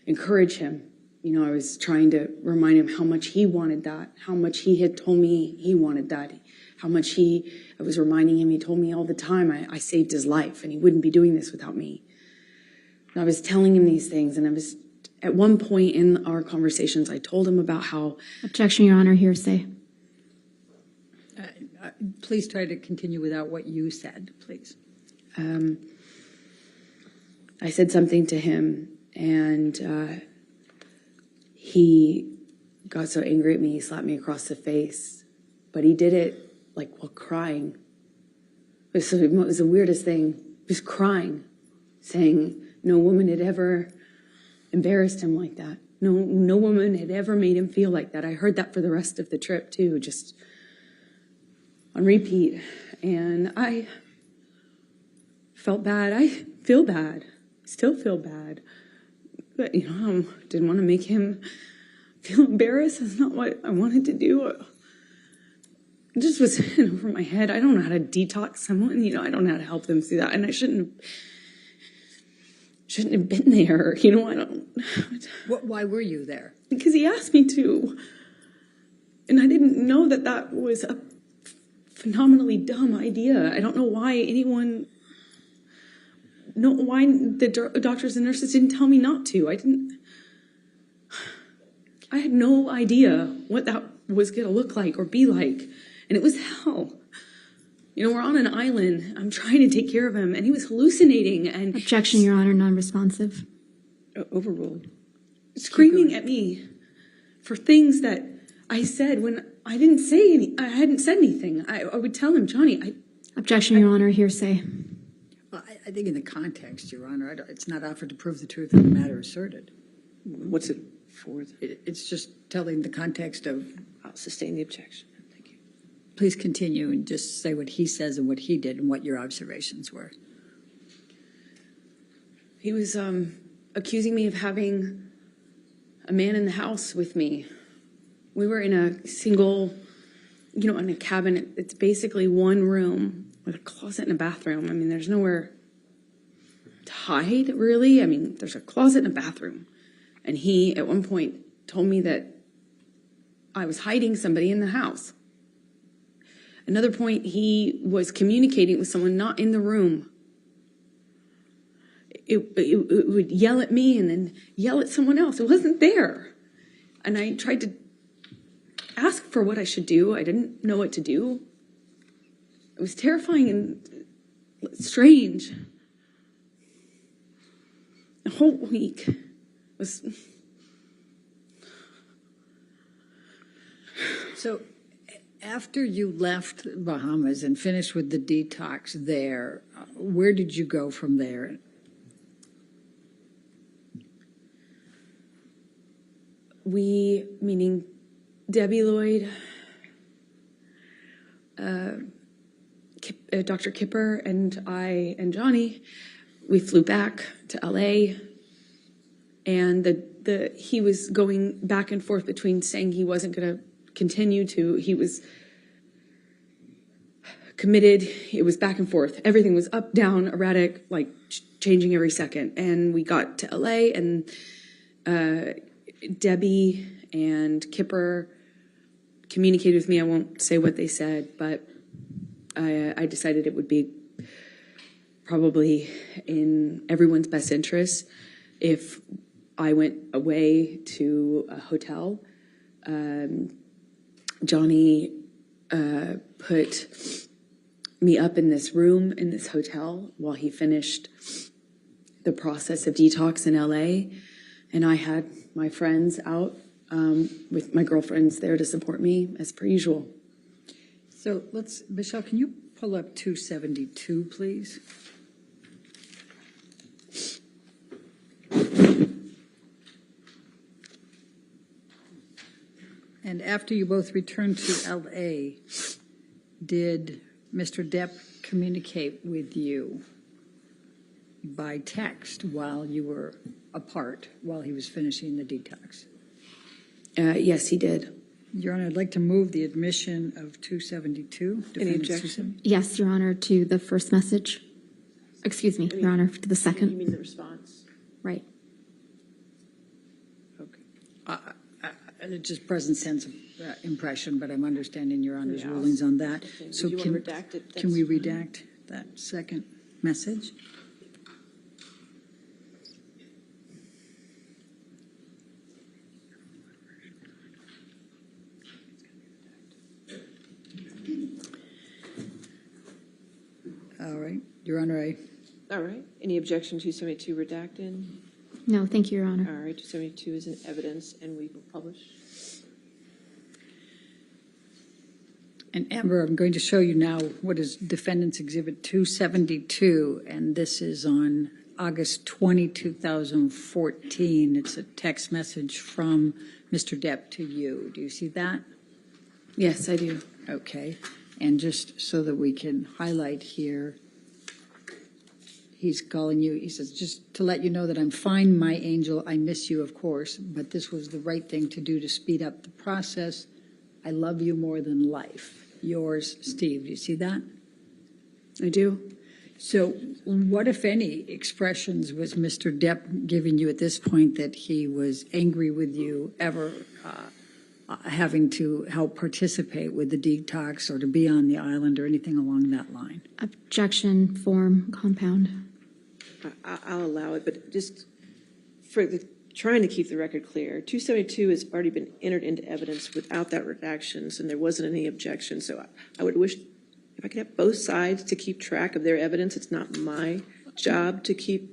encourage him. I was trying to remind him how much he wanted that, how much he had told me he wanted that, how much I was reminding him, he told me all the time, I saved his life, and he wouldn't be doing this without me. And I was telling him these things, and I was, at one point in our conversations, I told him about how... Objection, Your Honor, hearsay. Please try to continue without what you said, please. I said something to him, and he got so angry at me, he slapped me across the face. But he did it, while crying. It was the weirdest thing. He was crying, saying no woman had ever embarrassed him like that. No woman had ever made him feel like that. I heard that for the rest of the trip, too, just on repeat. And I felt bad. I feel bad. Still feel bad. But, I didn't want to make him feel embarrassed. That's not what I wanted to do. It just was over my head. I don't know how to detox someone. I don't know how to help them through that. And I shouldn't have been there. I don't. Why were you there? Because he asked me to. And I didn't know that was a phenomenally dumb idea. I don't know why why the doctors and nurses didn't tell me not to. I had no idea what that was going to look like or be like. And it was hell. We're on an island. I'm trying to take care of him, and he was hallucinating. And Objection, Your Honor, non-responsive. Overruled. Screaming at me for things that I said when I didn't say any. I hadn't said anything. I would tell him, Johnny. Objection, Your Honor, hearsay. Well, I think in the context, Your Honor, it's not offered to prove the truth of the matter asserted. What's it for? It's just telling the context of... I'll sustain the objection. Thank you. Please continue and just say what he says and what he did and what your observations were. He was accusing me of having a man in the house with me. We were in a single, in a cabin. It's basically one room with a closet and a bathroom. There's nowhere to hide, really. There's a closet and a bathroom. And he, at one point, told me that I was hiding somebody in the house. Another point, he was communicating with someone not in the room. It would yell at me and then yell at someone else. It wasn't there. And I tried to ask for what I should do. I didn't know what to do. It was terrifying and strange. The whole week was... So after you left Bahamas and finished with the detox there, where did you go from there? We, meaning Debbie Lloyd, Dr. Kipper, and I and Johnny, we flew back to LA, and he was going back and forth between saying he wasn't going to continue to, he was committed. It was back and forth. Everything was up, down, erratic, changing every second. And we got to LA, and Debbie and Kipper communicated with me. I won't say what they said, but I decided it would be probably in everyone's best interest if I went away to a hotel. Johnny put me up in this room in this hotel while he finished the process of detox in LA. And I had my friends out with my girlfriends there to support me as per usual. So Michelle, can you pull up 272, please? And after you both returned to LA, did Mr. Depp communicate with you by text while you were apart, while he was finishing the detox? Yes, he did. Your Honor, I'd like to move the admission of 272. Any objection? Yes, Your Honor, to the first message. Excuse me, Your Honor, to the second. You mean the response? Right. Okay. It's just present sense of impression, but I'm understanding Your Honor's Yeah. rulings on that. Okay. So If you want to redact it, can we that's fine. redact that second message? All right, Your Honor, All right. Any objection to 272 redacted? No, thank you, Your Honor. All right, 272 is in evidence, and we will publish. and Amber, I'm going to show you now what is Defendants Exhibit 272, and this is on August 20, 2014. It's a text message from Mr. Depp to you. Do you see that? Yes, I do. Okay. And just so that we can highlight here, he's calling you, he says, just to let you know that I'm fine, my angel. I miss you, of course, but this was the right thing to do to speed up the process. I love you more than life. Yours, Steve. Do you see that? I do. So what, if any, expressions was Mr. Depp giving you at this point that he was angry with you ever having to help participate with the detox or to be on the island or anything along that line? Objection, form, compound. I'll allow it, but just for trying to keep the record clear, 272 has already been entered into evidence without that redactions, and there wasn't any objection. So I would wish if I could have both sides to keep track of their evidence. It's not my job to keep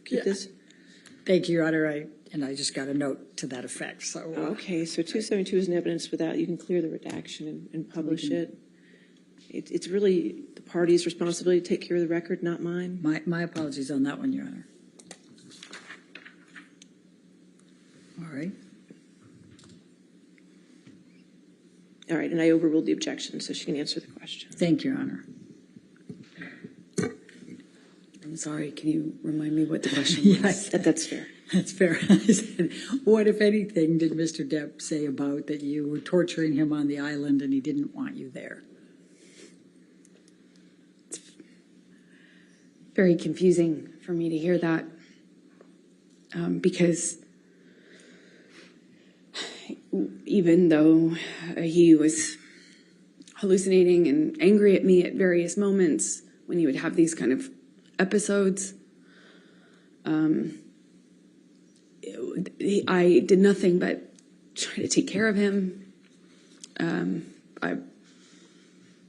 this. Thank you, Your Honor. And I just got a note to that effect. So Okay, so 272 is in evidence without, you can clear the redaction and publish it. It's really the party's responsibility to take care of the record, not mine. my apologies on that one, Your Honor. All right. All right, and I overruled the objection, so she can answer the question. Thank you, Your Honor. I'm sorry. Can you remind me what the question was? Yes, That's fair. that's fair. I said, what, if anything, did Mr. Depp say about that you were torturing him on the island and he didn't want you there? Very confusing for me to hear that because even though he was hallucinating and angry at me at various moments when he would have these kind of episodes, I did nothing but try to take care of him. I'm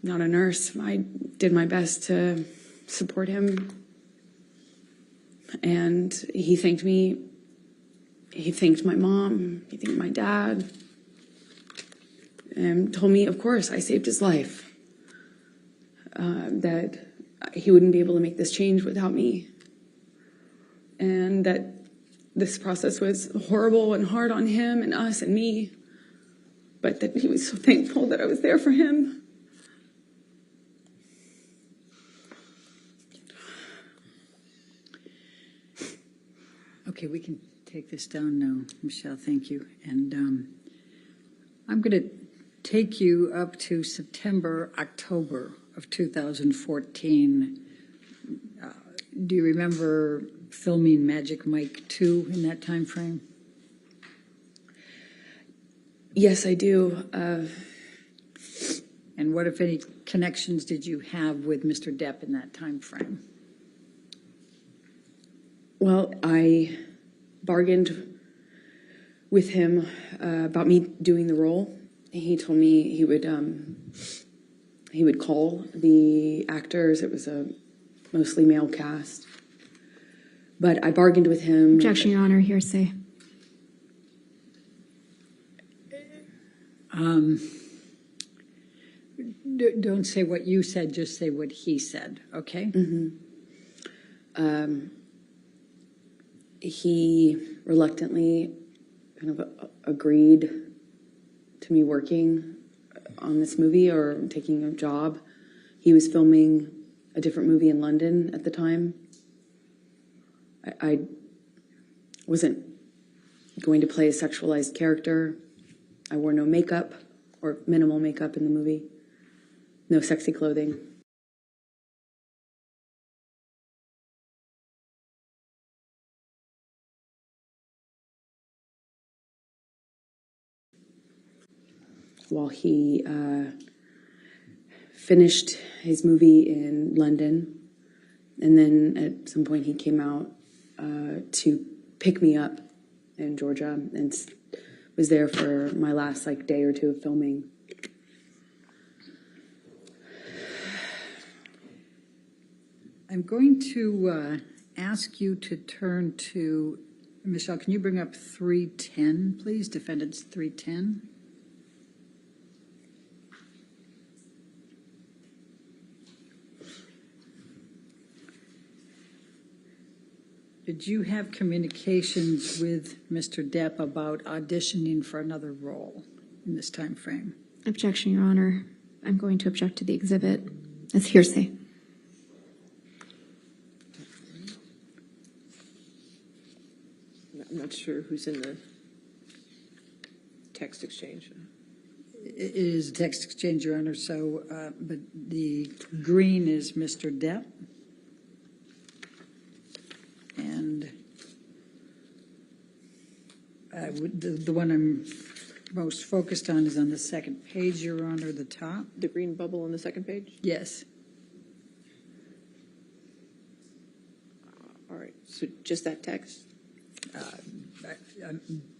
not a nurse. I did my best to support him. And he thanked me. He thanked my mom. He thanked my dad. And told me, of course, I saved his life. That he wouldn't be able to make this change without me. And that this process was horrible and hard on him and us and me. But that he was so thankful that I was there for him. Okay, we can take this down now, Michelle. Thank you. And I'm going to take you up to September, October of 2014. Do you remember filming Magic Mike 2 in that time frame? Yes, I do. And what, if any, connections did you have with Mr. Depp in that time frame? Well, I bargained with him about me doing the role. He told me he would call the actors. It was a mostly male cast. But I bargained with him. Objection, Your Honor, hearsay. Don't say what you said, just say what he said, okay? He reluctantly kind of agreed to me working on this movie or taking a job. He was filming a different movie in London at the time. I wasn't going to play a sexualized character. I wore no makeup or minimal makeup in the movie. No sexy clothing. While he finished his movie in London, and then at some point he came out to pick me up in Georgia and was there for my last day or two of filming. I'm going to ask you to turn to, Michelle, can you bring up 310, please? Defendants 310. Did you have communications with Mr. Depp about auditioning for another role in this time frame? Objection, Your Honor. I'm going to object to the exhibit as hearsay. I'm not sure who's in the text exchange. It is a text exchange, Your Honor, so, but the green is Mr. Depp. And the one I'm most focused on is on the second page, Your Honor, the top. The green bubble on the second page? Yes. All right, so just that text?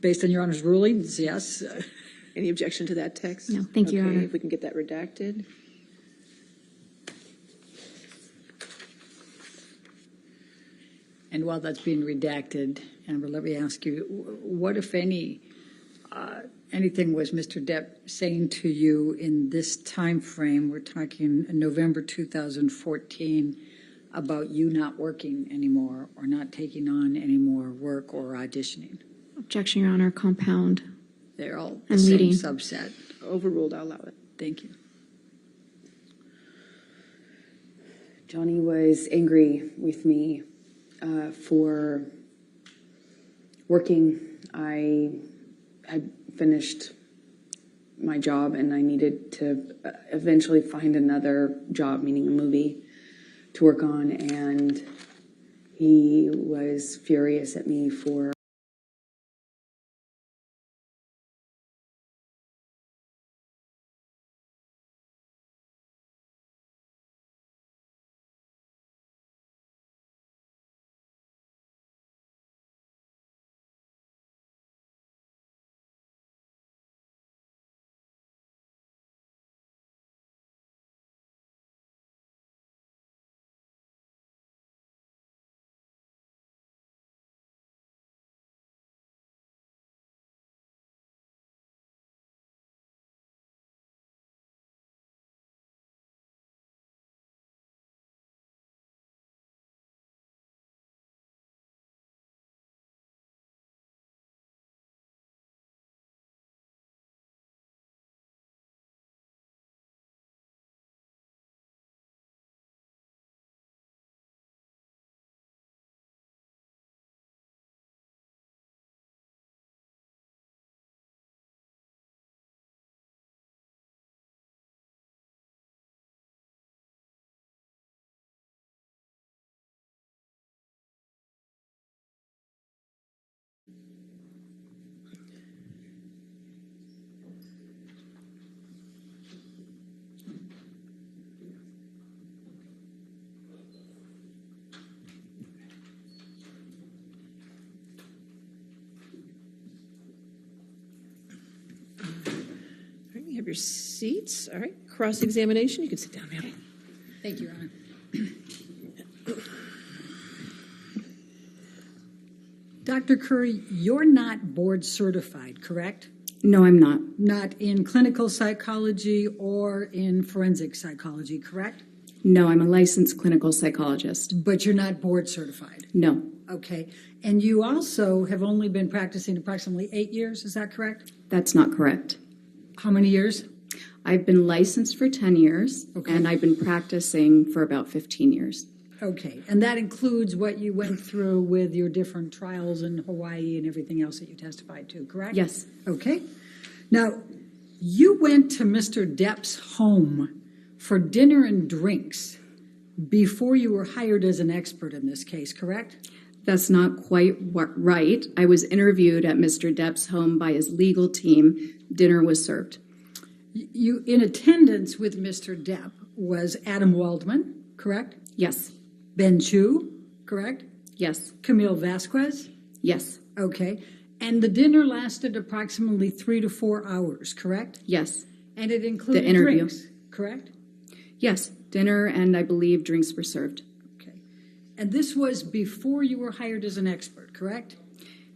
Based on Your Honor's rulings, yes. Any objection to that text? No, thank you, Your Okay, Honor. if we can get that redacted. And while that's being redacted, Amber, let me ask you, what, if any, anything was Mr. Depp saying to you in this time frame, we're talking November 2014, about you not working anymore or not taking on any more work or auditioning? Objection, Your Honor. Compound. They're all the And same leading. subset. Overruled, I'll allow it. Thank you. Johnny was angry with me for working. I had finished my job and I needed to eventually find another job, meaning a movie, to work on, and he was furious at me for Have your seats. All right. Cross-examination. You can sit down, ma'am. Thank you, Your Honor. Dr. Curry, you're not board certified, correct? No, I'm not. Not in clinical psychology or in forensic psychology, correct? No, I'm a licensed clinical psychologist. But you're not board certified. No, Okay. And you also have only been practicing approximately 8 years, is that correct? that's not correct. How many years? I've been licensed for 10 years, Okay. and I've been practicing for about 15 years. Okay. And that includes what you went through with your different trials in Hawaii and everything else that you testified to, correct? Yes, Okay. Now, you went to Mr. Depp's home for dinner and drinks before you were hired as an expert in this case, correct? that's not quite right. I was interviewed at Mr. Depp's home by his legal team. Dinner was served. You, in attendance with Mr. Depp was Adam Waldman, correct? Yes, Ben Chu, correct? yes, Camille Vasquez, yes, okay. And the dinner lasted approximately 3 to 4 hours, correct? yes, And it included The interview. drinks, correct? yes. Dinner and I believe drinks were served. Okay. And this was before you were hired as an expert, correct?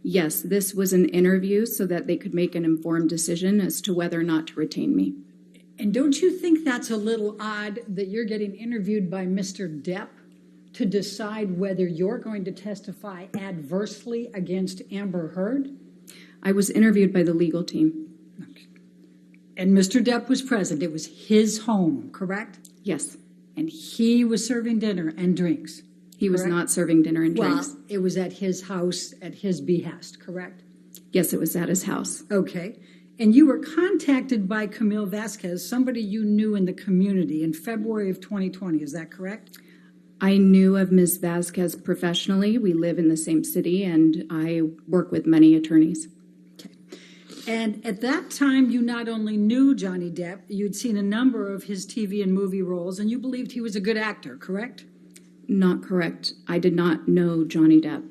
Yes, this was an interview so that they could make an informed decision as to whether or not to retain me. And don't you think that's a little odd that you're getting interviewed by Mr. Depp to decide whether you're going to testify adversely against Amber Heard? I was interviewed by the legal team. And Mr. Depp was present. It was his home, correct? Yes, And he was serving dinner and drinks. he was Correct. not serving dinner and drinks. Well, it was at his house at his behest, correct? Yes, it was at his house. Okay. And you were contacted by Camille Vasquez, somebody you knew in the community, in February of 2020. Is that correct? I knew of Ms. Vasquez professionally. We live in the same city, and I work with many attorneys. Okay. And at that time, you not only knew Johnny Depp, you'd seen a number of his TV and movie roles, and you believed he was a good actor, correct? Not correct. I did not know Johnny Depp.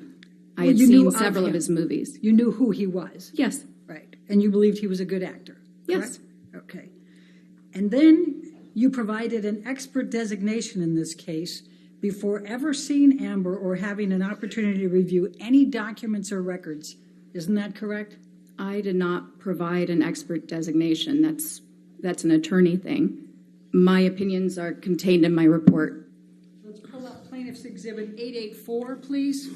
I Well, had you knew seen of several of him. his movies. You knew who he was. Yes, Right. And you believed he was a good actor. yes, Correct? Okay. And then you provided an expert designation in this case before ever seeing Amber or having an opportunity to review any documents or records. Isn't that correct? I did not provide an expert designation. That's an attorney thing. My opinions are contained in my report. Let's pull up Plaintiff's Exhibit 884, please.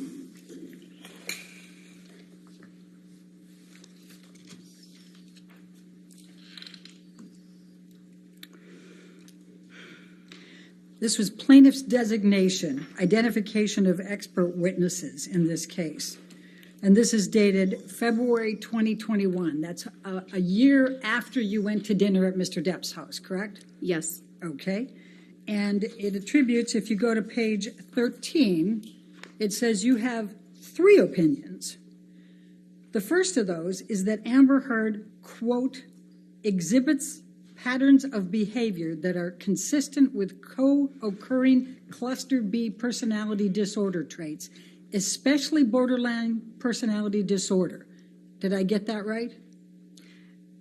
This was plaintiff's designation, identification of expert witnesses in this case. And this is dated February 2021. That's a year after you went to dinner at Mr. Depp's house, correct? Yes, Okay. And it attributes, if you go to page 13, it says you have 3 opinions. The first of those is that Amber Heard, quote, exhibits patterns of behavior that are consistent with co-occurring cluster B personality disorder traits, especially borderline personality disorder. Did I get that right?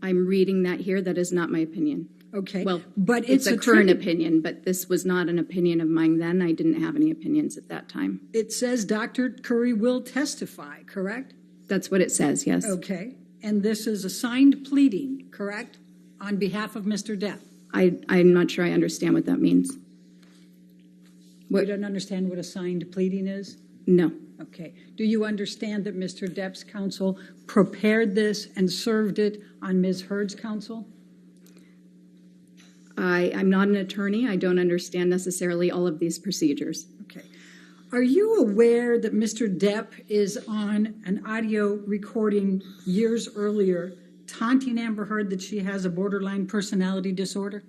I'm reading that here. That is not my opinion. Okay. Well, but it's a current attribu- opinion, but this was not an opinion of mine then. I didn't have any opinions at that time. It says Dr. Curry will testify, correct? That's what it says, yes. Okay. And this is a signed pleading, correct? On behalf of Mr. Depp. I'm not sure I understand what that means. You don't understand what a signed pleading is? No. Okay. Do you understand that Mr. Depp's counsel prepared this and served it on Ms. Heard's counsel? I'm not an attorney. I don't understand necessarily all of these procedures. Okay. Are you aware that Mr. Depp is on an audio recording years earlier taunting Amber Heard that she has a borderline personality disorder?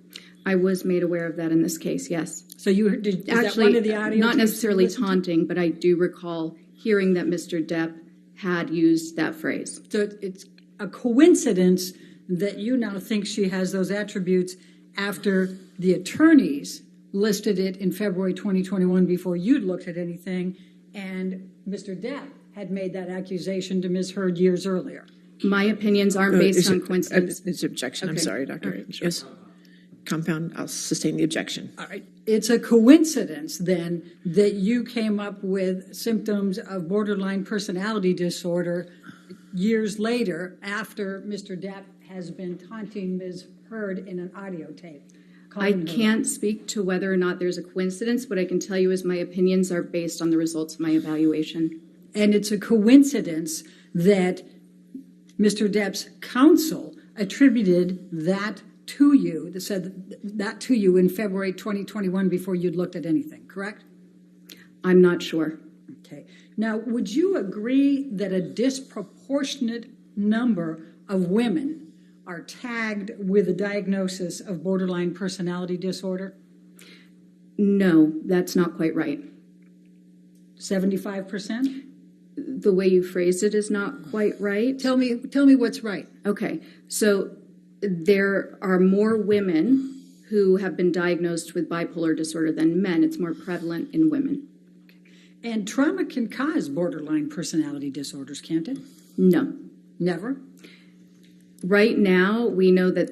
I was made aware of that in this case, yes. So you heard, is that Actually, one of the audio not tapes you necessarily listened to? taunting, but I do recall hearing that Mr. Depp had used that phrase. So it's a coincidence that you now think she has those attributes after the attorneys listed it in February 2021 before you'd looked at anything, and Mr. Depp had made that accusation to Ms. Heard years earlier. My opinions aren't based on coincidence. It's objection. I'm Okay. sorry, Doctor. Okay, sure. Yes. Compound, I'll sustain the objection. All right. It's a coincidence then that you came up with symptoms of borderline personality disorder years later after Mr. Depp has been taunting Ms. Heard in an audio tape. I can't speak to whether or not there's a coincidence. What I can tell you is my opinions are based on the results of my evaluation. And it's a coincidence that Mr. Depp's counsel attributed that to you, that said that to you in February 2021 before you'd looked at anything, correct? I'm not sure. Okay. Now, would you agree that a disproportionate number of women are tagged with a diagnosis of borderline personality disorder? No, that's not quite right. 75%? The way you phrased it is not quite right. Tell me what's right. Okay, so there are more women who have been diagnosed with bipolar disorder than men. It's more prevalent in women. And trauma can cause borderline personality disorders, can't it? No. Never? Right now, we know that